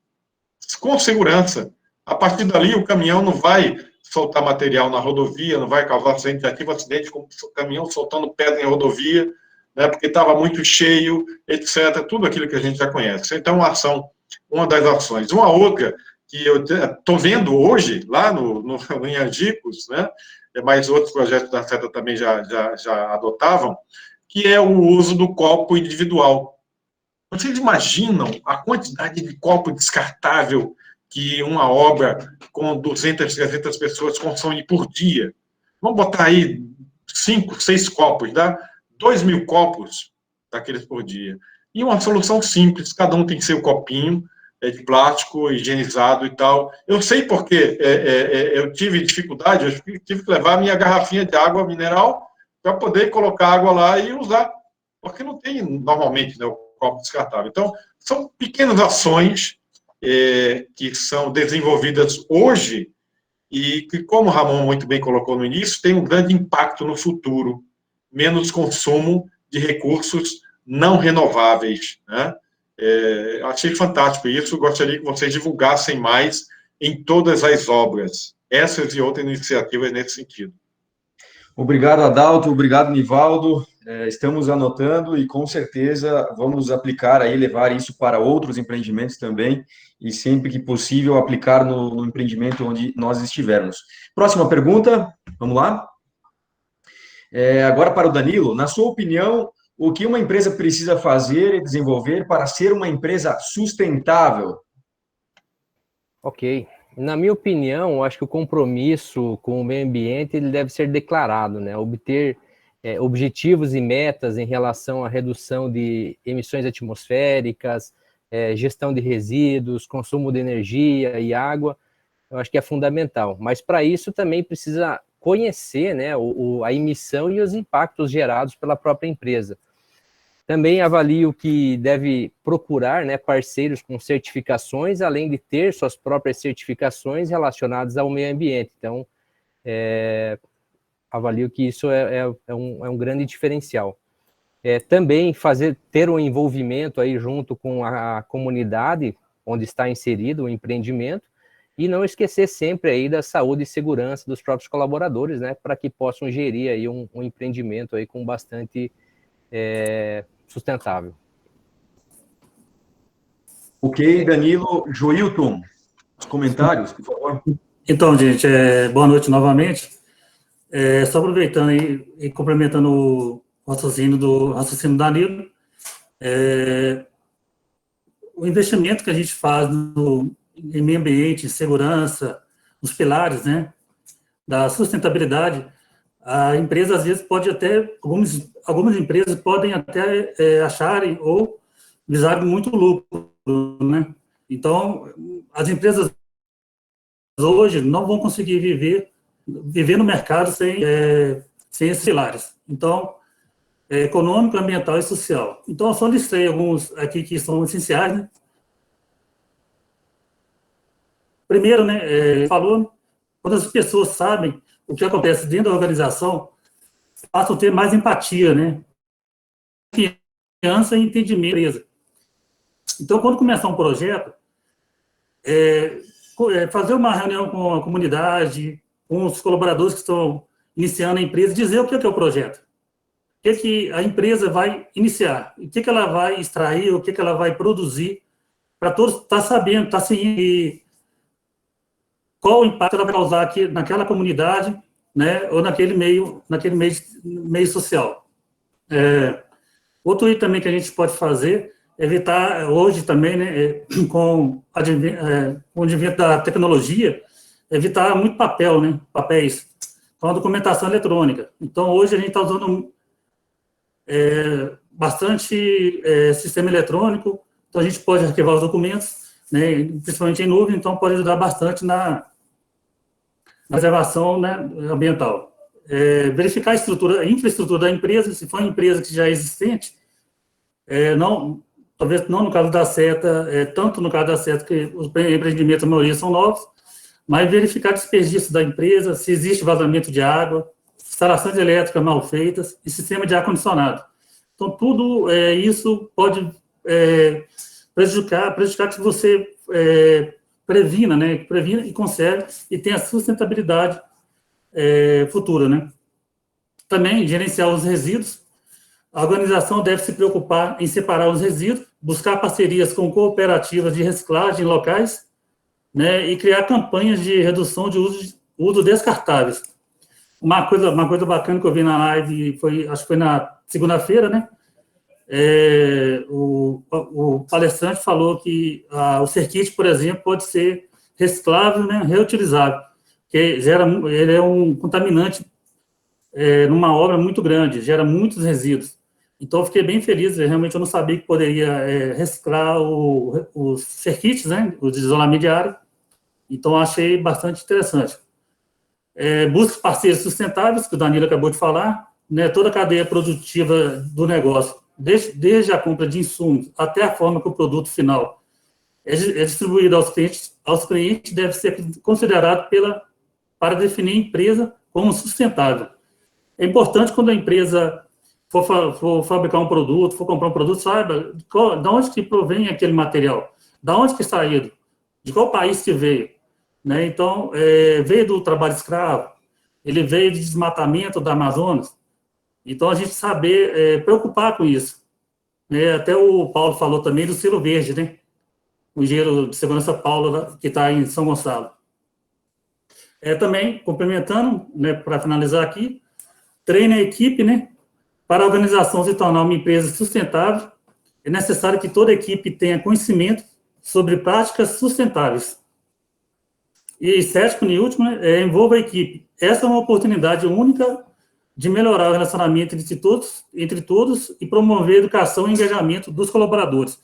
com segurança. A partir dali, o caminhão não vai soltar material na rodovia, não vai causar acidente como o caminhão soltando pedra em rodovia, né, porque estava muito cheio, etc., tudo aquilo que a gente já conhece. Então, uma das ações. Uma outra, que eu estou vendo hoje, lá em Angicos, né, mas outros projetos da SETA também já adotavam, que é o uso do copo individual. Vocês imaginam a quantidade de copo descartável que uma obra com 200, 300 pessoas consome por dia? Vamos botar aí 5, 6 copos, dá 2.000 copos daqueles por dia. E uma solução simples, cada um tem seu copinho, de plástico higienizado e tal. Eu sei porque eu tive dificuldade, eu tive que levar a minha garrafinha de água mineral para poder colocar água lá e usar, porque não tem normalmente, né, o copo descartável. Então, são pequenas ações que são desenvolvidas hoje e que, como o Ramon muito bem colocou no início, tem um grande impacto no futuro, menos consumo de recursos não renováveis, né? Achei fantástico isso, gostaria que vocês divulgassem mais em todas as obras, essas e outras iniciativas nesse sentido. Obrigado, Adalto, obrigado, Nivaldo. Estamos anotando e com certeza vamos aplicar aí, levar isso para outros empreendimentos também e sempre que possível aplicar no empreendimento onde nós estivermos. Próxima pergunta, vamos lá? Agora para o Danilo, na sua opinião, o que uma empresa precisa fazer e desenvolver para ser uma empresa sustentável? Ok. Na minha opinião, eu acho que o compromisso com o meio ambiente ele deve ser declarado, né? Obter objetivos e metas em relação à redução de emissões atmosféricas, gestão de resíduos, consumo de energia e água, eu acho que é fundamental. Mas para isso também precisa conhecer, né, a emissão e os impactos gerados pela própria empresa. Também avalio que deve procurar, né, parceiros com certificações, além de ter suas próprias certificações relacionadas ao meio ambiente. Então, avalio que isso é um grande diferencial. Também ter um envolvimento aí junto com a comunidade onde está inserido o empreendimento e não esquecer sempre aí da saúde e segurança dos próprios colaboradores, né, para que possam gerir aí um empreendimento aí com bastante sustentável. Ok, Danilo. Joilton, os comentários, por favor. Então, gente, boa noite novamente. Só aproveitando e complementando o raciocínio do Danilo, o investimento que a gente faz em meio ambiente, segurança, os pilares, né, da sustentabilidade, a empresa, às vezes, pode até, algumas empresas podem até acharem ou visarem muito lucro, né? Então, as empresas hoje não vão conseguir viver no mercado sem esses pilares. Então, econômico, ambiental e social. Então, eu só listei alguns aqui que são essenciais, né? Primeiro, né, falou, quando as pessoas sabem o que acontece dentro da organização, passam a ter mais empatia, né? Confiança e entendimento da empresa. Então, quando começar um projeto, fazer uma reunião com a comunidade, com os colaboradores que estão iniciando a empresa, dizer o que é o projeto, o que a empresa vai iniciar, o que ela vai extrair, o que ela vai produzir, para todos estar sabendo, estar ciente qual o impacto ela vai causar aqui naquela comunidade, né, ou naquele meio social. Outro item também que a gente pode fazer é evitar, hoje também, né, com o advento da tecnologia, evitar muito papel, né, papéis, com a documentação eletrônica. Então, hoje a gente está usando bastante sistema eletrônico, então a gente pode arquivar os documentos, né, principalmente em nuvem, então pode ajudar bastante na preservação, né, ambiental. Verificar a infraestrutura da empresa, se for uma empresa que já é existente, talvez não no caso da Seta, tanto no caso da Seta, que os empreendimentos, a maioria são novos, mas verificar desperdício da empresa, se existe vazamento de água, instalações elétricas mal feitas e sistema de ar-condicionado. Então, tudo isso pode prejudicar que você previna, né, e conserve e tenha sustentabilidade futura, né. Também, gerenciar os resíduos. A organização deve se preocupar em separar os resíduos, buscar parcerias com cooperativas de reciclagem locais, né, e criar campanhas de redução de uso descartáveis. Uma coisa bacana que eu vi na live, acho que foi na segunda-feira, né, o palestrante falou que o cerquite, por exemplo, pode ser reciclável, né, reutilizável, que ele é um contaminante numa obra muito grande, gera muitos resíduos. Então, eu fiquei bem feliz, realmente eu não sabia que poderia reciclar os circuitos, né, o de isolamento de área, então achei bastante interessante. Busca parceiros sustentáveis, que o Danilo acabou de falar, né, toda a cadeia produtiva do negócio, desde a compra de insumos até a forma que o produto final é distribuído aos clientes deve ser considerado para definir a empresa como sustentável. É importante quando a empresa for fabricar um produto, for comprar um produto, saiba de onde que provém aquele material, de onde que saiu, de qual país que veio. Né? Então, veio do trabalho escravo, ele veio de desmatamento da Amazonas. Então, a gente saber preocupar com isso. Né? Até o Paulo falou também do selo verde, né? O engenheiro de segurança Paulo, que está em São Gonçalo. Também, complementando, né, para finalizar aqui, treine a equipe, né? Para a organização se tornar uma empresa sustentável, é necessário que toda a equipe tenha conhecimento sobre práticas sustentáveis. E sétimo e último, né, envolva a equipe. Essa é uma oportunidade única de melhorar o relacionamento entre todos e promover a educação e engajamento dos colaboradores.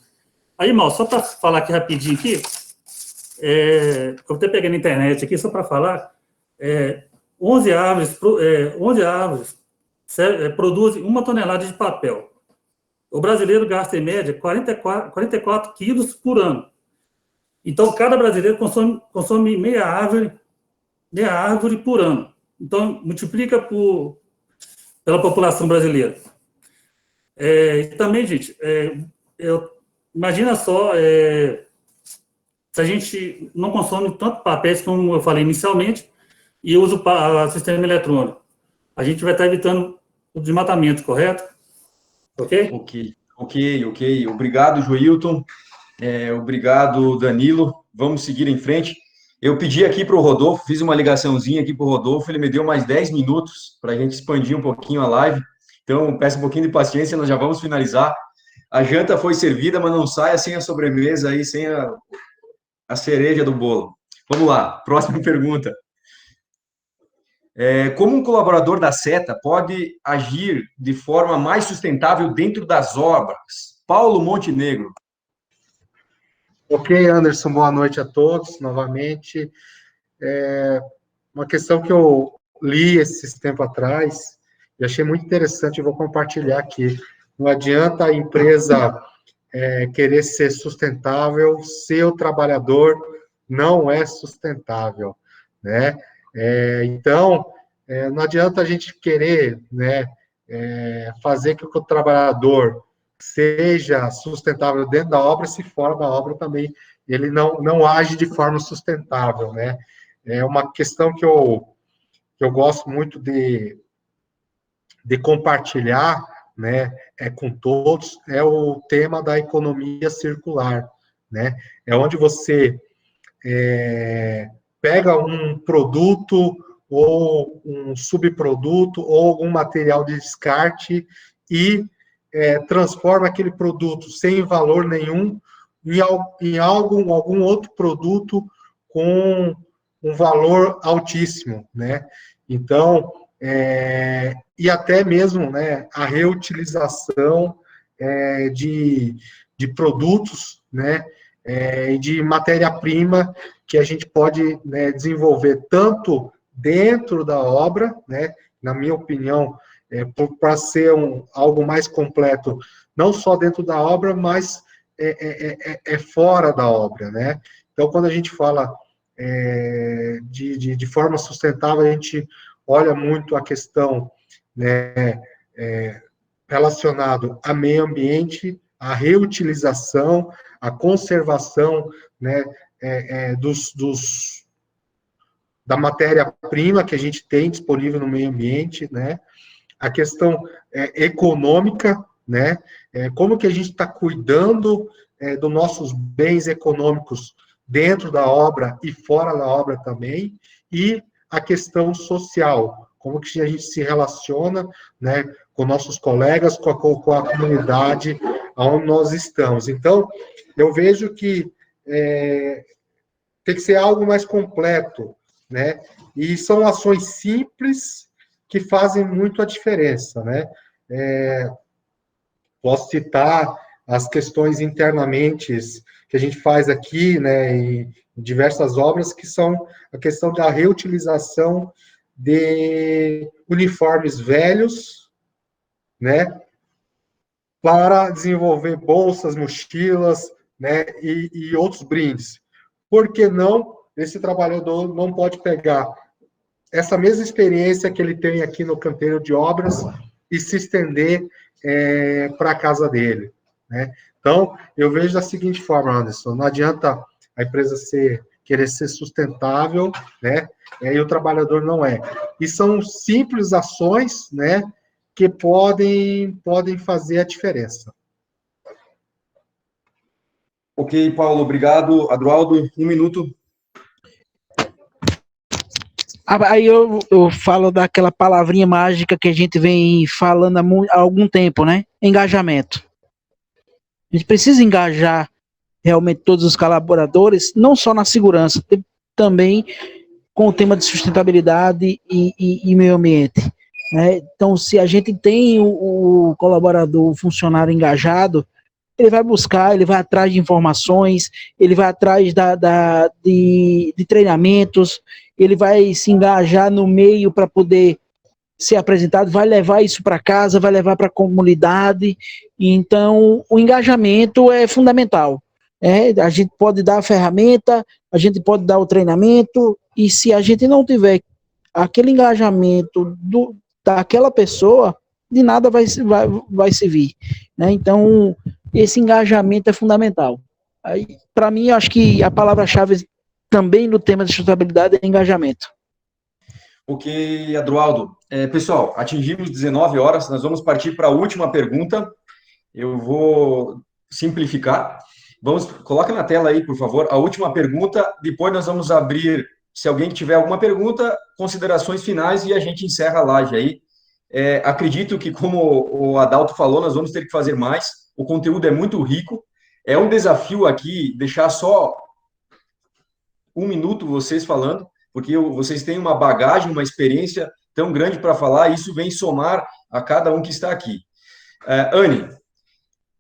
Aí, mal, só para falar aqui rapidinho aqui, eu até peguei na internet aqui só para falar, 11 árvores produzem 1 tonelada de papel. O brasileiro gasta, em média, 44 quilos por ano. Então, cada brasileiro consome meia árvore por ano. Então, multiplica pela população brasileira. Também, gente, imagina só, se a gente não consome tanto papéis, como eu falei inicialmente, e usa o sistema eletrônico. A gente vai estar evitando o desmatamento, correto? Ok? Ok. Obrigado, Joilton. Obrigado, Danilo. Vamos seguir em frente. Eu pedi aqui para o Rodolfo, fiz uma ligaçãozinha aqui para o Rodolfo, ele me deu mais 10 minutos para a gente expandir um pouquinho a live. Então, peço um pouquinho de paciência, nós já vamos finalizar. A janta foi servida, mas não saia sem a sobremesa aí, sem a cereja do bolo. Vamos lá, próxima pergunta. Como um colaborador da SETA pode agir de forma mais sustentável dentro das obras? Paulo Montenegro. Ok, Anderson, boa noite a todos, novamente. Uma questão que eu li esses tempos atrás e achei muito interessante, eu vou compartilhar aqui. Não adianta a empresa querer ser sustentável se o trabalhador não é sustentável, né? Então, não adianta a gente querer, né, fazer que o trabalhador seja sustentável dentro da obra, se fora da obra também ele não age de forma sustentável, né? É uma questão que eu gosto muito de compartilhar, né, com todos, é o tema da economia circular, né? É onde você pega um produto ou um subproduto ou algum material de descarte e transforma aquele produto sem valor nenhum em algum outro produto com um valor altíssimo, né? Então, e até mesmo, né, a reutilização de produtos, né, e de matéria-prima que a gente pode, né, desenvolver tanto dentro da obra, né, na minha opinião, para ser algo mais completo, não só dentro da obra, mas fora da obra, né? Então, quando a gente fala de forma sustentável, a gente olha muito a questão, né, relacionado a meio ambiente, a reutilização, a conservação, né, da matéria-prima que a gente tem disponível no meio ambiente, né, a questão econômica, né, como que a gente está cuidando dos nossos bens econômicos dentro da obra e fora da obra também, e a questão social, como que a gente se relaciona, né, com nossos colegas, com a comunidade onde nós estamos. Então, eu vejo que tem que ser algo mais completo, né, e são ações simples que fazem muito a diferença, né. Posso citar as questões internamente que a gente faz aqui, né, em diversas obras, que são a questão da reutilização de uniformes velhos, né, para desenvolver bolsas, mochilas, né, e outros brindes. Por que não esse trabalhador não pode pegar essa mesma experiência que ele tem aqui no canteiro de obras e se estender para a casa dele, né? Então, eu vejo da seguinte forma, Anderson, não adianta a empresa querer ser sustentável, né? E o trabalhador não é. E são simples ações, né, que podem fazer a diferença. Ok, Paulo, obrigado. Adroaldo, 1 minuto. Aí eu falo daquela palavrinha mágica que a gente vem falando há algum tempo, né? Engajamento. A gente precisa engajar realmente todos os colaboradores, não só na segurança, também com o tema de sustentabilidade e meio ambiente, né? Então, se a gente tem o colaborador, o funcionário engajado, ele vai buscar, ele vai atrás de informações, ele vai atrás de treinamentos, ele vai se engajar no meio para poder ser apresentado, vai levar isso para casa, vai levar para a comunidade. Então, o engajamento é fundamental. A gente pode dar a ferramenta, a gente pode dar o treinamento, e se a gente não tiver aquele engajamento daquela pessoa, de nada vai servir, né? Então, esse engajamento é fundamental. Para mim, acho que a palavra-chave também no tema de sustentabilidade é engajamento. Ok, Adroaldo. Pessoal, atingimos 19 horas, nós vamos partir para a última pergunta. Eu vou simplificar. Coloca na tela aí, por favor, a última pergunta. Depois nós vamos abrir, se alguém tiver alguma pergunta, considerações finais e a gente encerra a live aí. Acredito que, como o Adalto falou, nós vamos ter que fazer mais. O conteúdo é muito rico. É um desafio aqui deixar só 1 minuto vocês falando, porque vocês têm uma bagagem, uma experiência tão grande para falar, e isso vem somar a cada um que está aqui. Anne,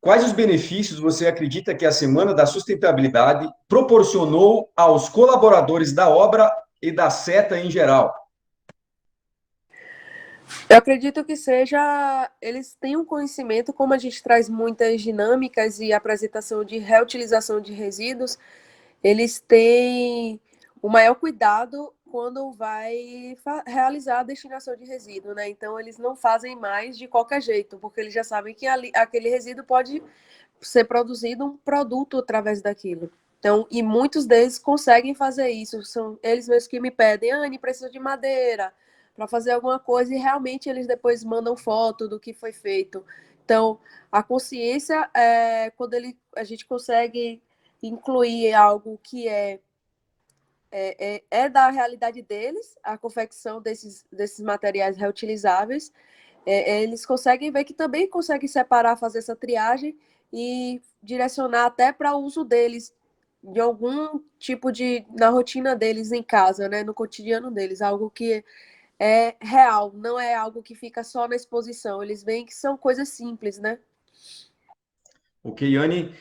quais os benefícios você acredita que a Semana da Sustentabilidade proporcionou aos colaboradores da obra e da seta em geral? Eu acredito que eles têm um conhecimento, como a gente traz muitas dinâmicas e apresentação de reutilização de resíduos, eles têm o maior cuidado quando vai realizar a destinação de resíduo, né? Então, eles não fazem mais de qualquer jeito, porque eles já sabem que aquele resíduo pode ser produzido um produto através daquilo. Então, e muitos deles conseguem fazer isso, são eles mesmos que me pedem, Anne, precisa de madeira para fazer alguma coisa, e realmente eles depois mandam foto do que foi feito. Então, a consciência quando a gente consegue incluir algo que é da realidade deles, a confecção desses materiais reutilizáveis, eles conseguem ver que também conseguem separar, fazer essa triagem e direcionar até para o uso deles, de algum tipo na rotina deles em casa, né, no cotidiano deles, algo que é real, não é algo que fica só na exposição, eles veem que são coisas simples, né? Ok, Anne,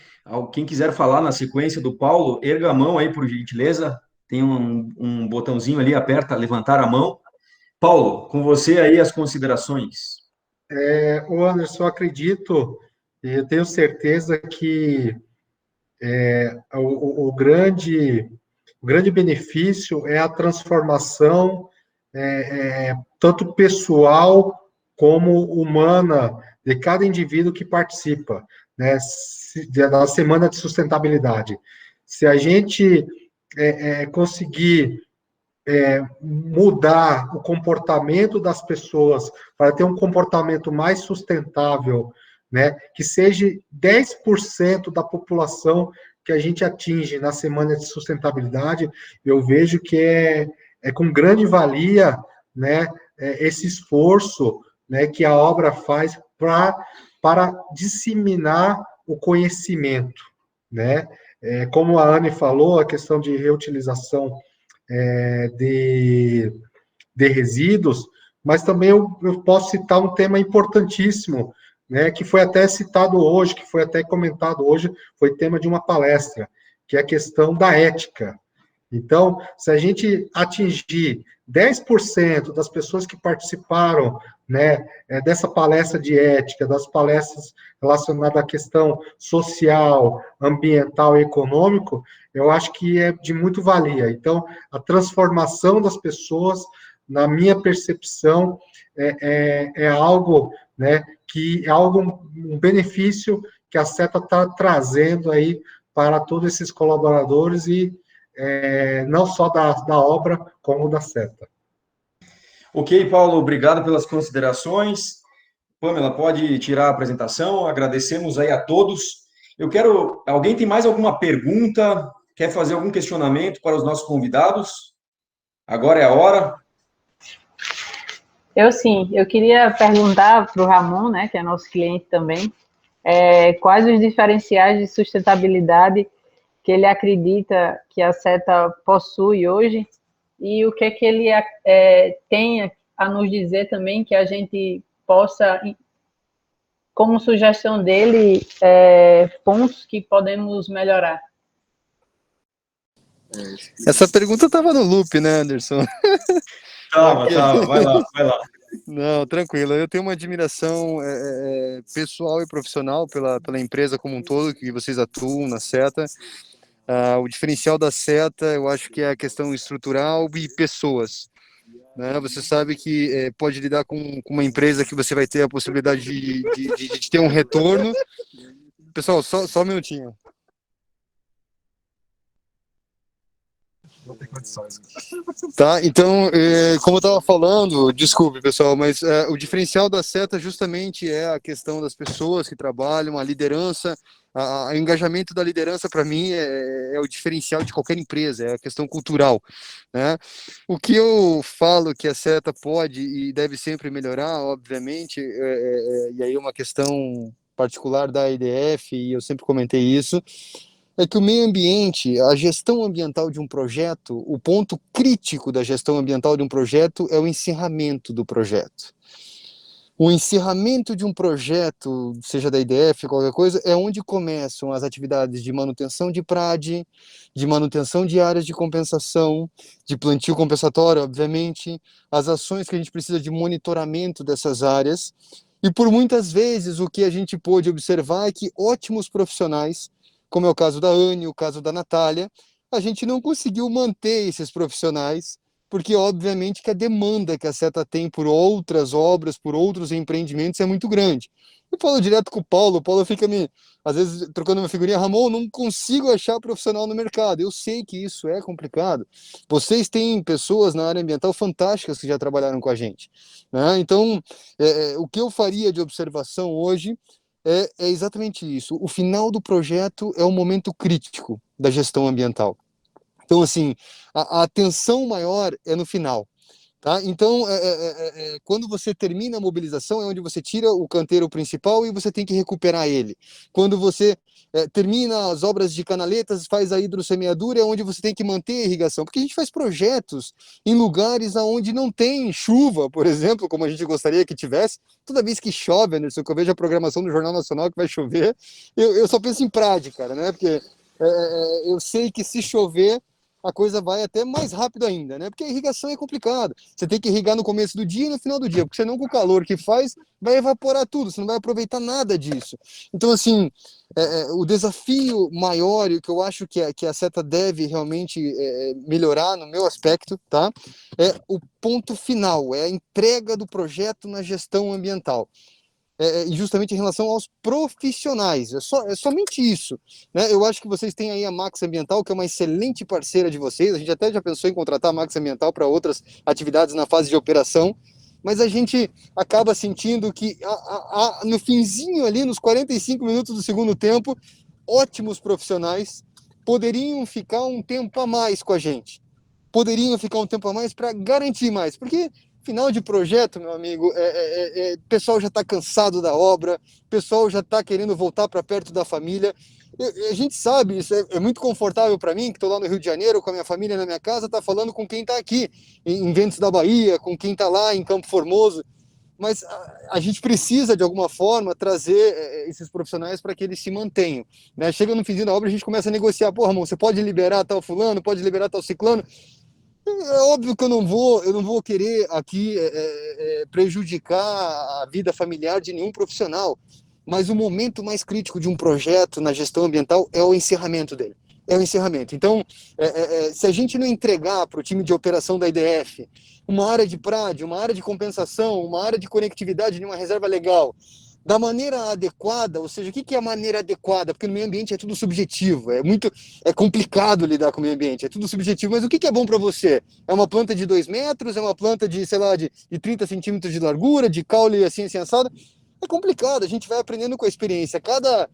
quem quiser falar na sequência do Paulo, erga a mão aí, por gentileza, tem um botãozinho ali, aperta, levantar a mão. Paulo, com você aí as considerações. O Anderson, eu acredito, eu tenho certeza que o grande benefício é a transformação tanto pessoal como humana de cada indivíduo que participa, né, da Semana de Sustentabilidade. Se a gente conseguir mudar o comportamento das pessoas para ter um comportamento mais sustentável, né, que seja 10% da população que a gente atinge na Semana de Sustentabilidade, eu vejo que é com grande valia, né, esse esforço, né, que a obra faz para disseminar o conhecimento, né? Como a Anne falou, a questão de reutilização de resíduos, mas também eu posso citar um tema importantíssimo, né, que foi até citado hoje, que foi até comentado hoje, foi tema de uma palestra, que é a questão da ética. Então, se a gente atingir 10% das pessoas que participaram, né, dessa palestra de ética, das palestras relacionadas à questão social, ambiental e econômico, eu acho que é de muito valia. Então, a transformação das pessoas, na minha percepção, é algo, né, que é algo, um benefício que a SETA está trazendo aí para todos esses colaboradores e não só da obra, como da SETA. Ok, Paulo, obrigado pelas considerações. Pamela, pode tirar a apresentação. Agradecemos aí a todos. Alguém tem mais alguma pergunta? Quer fazer algum questionamento para os nossos convidados? Agora é a hora. Eu queria perguntar para o Ramon, né, que é nosso cliente também, quais os diferenciais de sustentabilidade que ele acredita que a SETA possui hoje e o que é que ele tem a nos dizer também que a gente possa, como sugestão dele, pontos que podemos melhorar. Essa pergunta estava no loop, né, Anderson? Tava, vai lá. Não, tranquilo. Eu tenho uma admiração pessoal e profissional pela empresa como um todo, que vocês atuam na SETA. O diferencial da SETA, eu acho que é a questão estrutural e pessoas. Né? Você sabe que pode lidar com uma empresa que você vai ter a possibilidade de ter um retorno. Pessoal, só um minutinho. Não tem condições. Tá, então, como eu estava falando, desculpe, pessoal, mas o diferencial da SETA justamente é a questão das pessoas que trabalham, a liderança, o engajamento da liderança, para mim, é o diferencial de qualquer empresa, é a questão cultural, né? O que eu falo que a SETA pode e deve sempre melhorar, obviamente, e aí é uma questão particular da IDF, e eu sempre comentei isso, é que o meio ambiente, a gestão ambiental de um projeto, o ponto crítico da gestão ambiental de um projeto é o encerramento do projeto. O encerramento de um projeto, seja da IDF, qualquer coisa, é onde começam as atividades de manutenção de PRAD, de manutenção de áreas de compensação, de plantio compensatório, obviamente, as ações que a gente precisa de monitoramento dessas áreas. E por muitas vezes o que a gente pôde observar é que ótimos profissionais, como é o caso da Anne, o caso da Natália, a gente não conseguiu manter esses profissionais, porque obviamente que a demanda que a SETA tem por outras obras, por outros empreendimentos é muito grande. Eu falo direto com o Paulo fica às vezes, trocando uma figurinha, Ramon, não consigo achar profissional no mercado. Eu sei que isso é complicado. Vocês têm pessoas na área ambiental fantásticas que já trabalharam com a gente, né? Então, o que eu faria de observação hoje é exatamente isso. O final do projeto é o momento crítico da gestão ambiental. Então, assim, a atenção maior é no final. Tá? Então, quando você termina a mobilização, é onde você tira o canteiro principal e você tem que recuperar ele. Quando você termina as obras de canaletas, faz a hidrossemeadura, é onde você tem que manter a irrigação. Porque a gente faz projetos em lugares onde não tem chuva, por exemplo, como a gente gostaria que tivesse. Toda vez que chove, Anderson, que eu vejo a programação do Jornal Nacional que vai chover, eu só penso em PRAD, cara, né? Porque eu sei que se chover, a coisa vai até mais rápido ainda, né? Porque a irrigação é complicada. Você tem que irrigar no começo do dia e no final do dia, porque senão com o calor que faz, vai evaporar tudo, você não vai aproveitar nada disso. Então, assim, o desafio maior, e o que eu acho que a SETA deve realmente melhorar no meu aspecto, tá? É o ponto final, é a entrega do projeto na gestão ambiental. E justamente em relação aos profissionais, é somente isso, né? Eu acho que vocês têm aí a Max Ambiental, que é uma excelente parceira de vocês, a gente até já pensou em contratar a Max Ambiental para outras atividades na fase de operação, mas a gente acaba sentindo que no finzinho ali, nos 45 minutos do segundo tempo, ótimos profissionais poderiam ficar um tempo a mais com a gente, poderiam ficar um tempo a mais para garantir mais, porque final de projeto, meu amigo, o pessoal já está cansado da obra, o pessoal já está querendo voltar para perto da família. A gente sabe, isso é muito confortável para mim, que estou lá no Rio de Janeiro, com a minha família na minha casa, tá falando com quem está aqui, em Ventos da Bahia, com quem está lá em Campo Formoso. mas a gente precisa, de alguma forma, trazer esses profissionais para que eles se mantenham, né? Chega no finzinho da obra, a gente começa a negociar, pô, Ramon, você pode liberar tal fulano, pode liberar tal ciclano. É óbvio que eu não vou querer aqui prejudicar a vida familiar de nenhum profissional, mas o momento mais crítico de um projeto na gestão ambiental é o encerramento dele. É o encerramento. Então, se a gente não entregar para o time de operação da IDF uma área de PRAD, uma área de compensação, uma área de conectividade de uma reserva legal, da maneira adequada, ou seja, o que é a maneira adequada? Porque no meio ambiente é tudo subjetivo, é complicado lidar com o meio ambiente, é tudo subjetivo, mas o que é bom para você? É uma planta de 2 metros, é uma planta de, sei lá, de 30 centímetros de largura, de caule assim assado? É complicado, a gente vai aprendendo com a experiência. Cada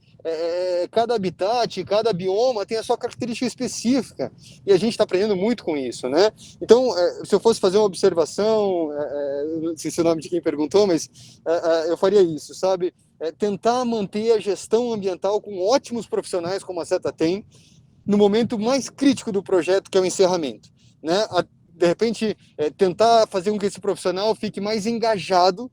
habitat, cada bioma tem a sua característica específica, e a gente está aprendendo muito com isso, né? Então, se eu fosse fazer uma observação, não sei se é o nome de quem perguntou, mas eu faria isso, sabe? Tentar manter a gestão ambiental com ótimos profissionais, como a SETA tem, no momento mais crítico do projeto, que é o encerramento, né? De repente, tentar fazer com que esse profissional fique mais engajado,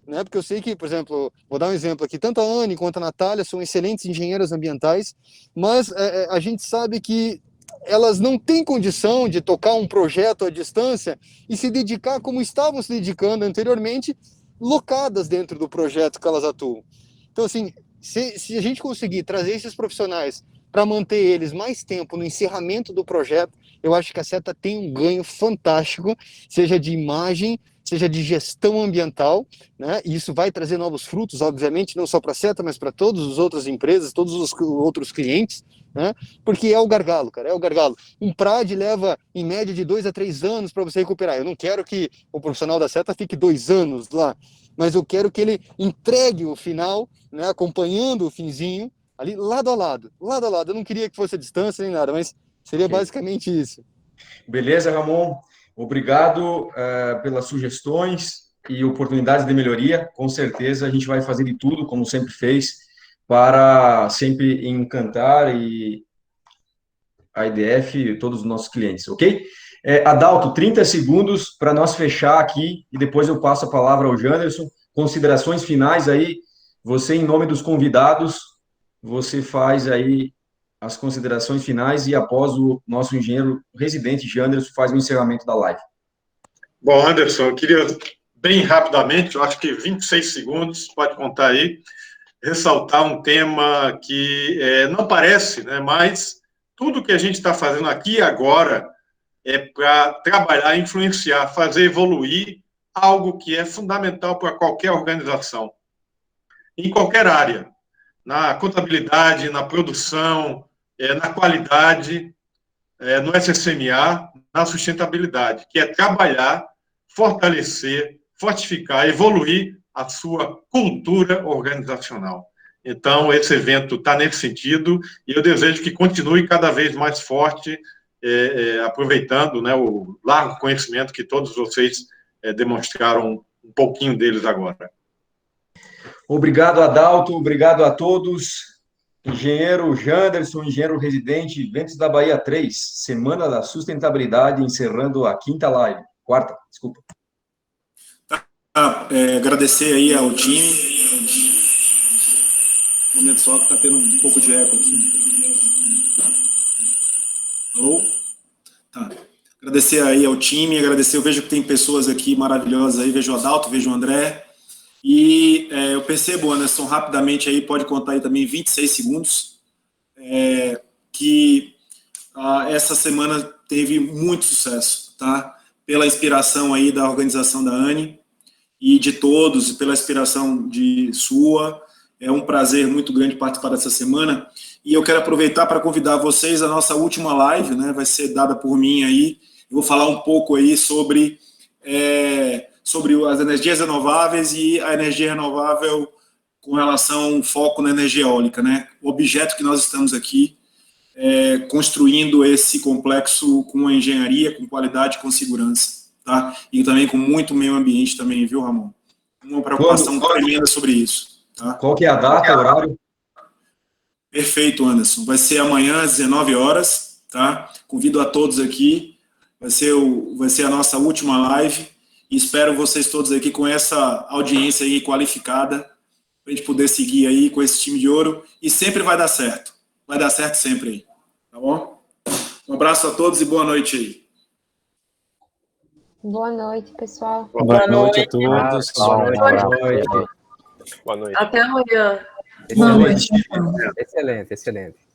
né? Porque eu sei que, por exemplo, vou dar um exemplo aqui, tanto a Anne quanto a Natália são excelentes engenheiras ambientais, mas a gente sabe que elas não têm condição de tocar um projeto à distância e se dedicar como estavam se dedicando anteriormente, locadas dentro do projeto que elas atuam. Então, assim, se a gente conseguir trazer esses profissionais para manter eles mais tempo no encerramento do projeto, eu acho que a SETA tem um ganho fantástico, seja de imagem, seja de gestão ambiental, né? E isso vai trazer novos frutos, obviamente, não só para a SETA, mas para todas as outras empresas, todos os outros clientes, né? Porque é o gargalo, cara, é o gargalo. Um PRAD leva, em média, de 2 a 3 anos para você recuperar. Eu não quero que o profissional da SETA fique 2 anos lá, mas eu quero que ele entregue o final, né? Acompanhando o finzinho, ali, lado a lado, lado a lado. Eu não queria que fosse a distância nem nada, mas seria basicamente isso. Beleza, Ramon? Obrigado pelas sugestões e oportunidades de melhoria. Com certeza a gente vai fazer de tudo, como sempre fez, para sempre encantar a IDF e todos os nossos clientes, ok? Adalto, 30 segundos para nós fechar aqui e depois eu passo a palavra ao Janderson. Considerações finais aí, você em nome dos convidados, você faz aí as considerações finais e após o nosso engenheiro residente, Janderson, faz o encerramento da live. Bom, Anderson, eu queria bem rapidamente, eu acho que 26 segundos, pode contar aí, ressaltar um tema que não parece, né, mas tudo que a gente está fazendo aqui agora é para trabalhar, influenciar, fazer evoluir algo que é fundamental para qualquer organização, em qualquer área, na contabilidade, na produção, na qualidade, no SSMA, na sustentabilidade, que é trabalhar, fortalecer, fortificar, evoluir a sua cultura organizacional. Então, esse evento está nesse sentido e eu desejo que continue cada vez mais forte, aproveitando, né, o largo conhecimento que todos vocês demonstraram um pouquinho deles agora. Obrigado, Adalto, obrigado a todos. Engenheiro Janderson, engenheiro residente, Ventos da Bahia 3, Semana da Sustentabilidade, encerrando a quarta, desculpa. Agradecer aí ao time. Um momento só que está tendo um pouco de eco aqui. Alô? Tá. Agradecer aí ao time, eu vejo que tem pessoas aqui maravilhosas aí, vejo o Adalto, vejo o André. E eu percebo, Anderson, rapidamente aí, pode contar aí também 26 segundos, que essa semana teve muito sucesso, tá? Pela inspiração aí da organização da Anne e de todos, pela inspiração de sua, é um prazer muito grande participar dessa semana, e eu quero aproveitar para convidar vocês à nossa última live, né? Vai ser dada por mim aí, eu vou falar um pouco aí sobre as energias renováveis e a energia renovável com relação ao foco na energia eólica, né? O objeto que nós estamos aqui construindo esse complexo com engenharia, com qualidade, com segurança, tá? E também com muito meio ambiente também, viu, Ramon? Uma preocupação tremenda sobre isso, tá? Qual que é a data, o horário? Perfeito, Anderson. Vai ser amanhã às 19 horas, tá? Convido a todos aqui. Vai ser a nossa última live. e espero vocês todos aqui com essa audiência aí qualificada, para a gente poder seguir aí com esse time de ouro, e sempre vai dar certo sempre aí, tá bom? Um abraço a todos e boa noite aí. Boa noite, pessoal. Boa noite a todos. Boa noite. Boa noite. Até amanhã. Excelente, excelente.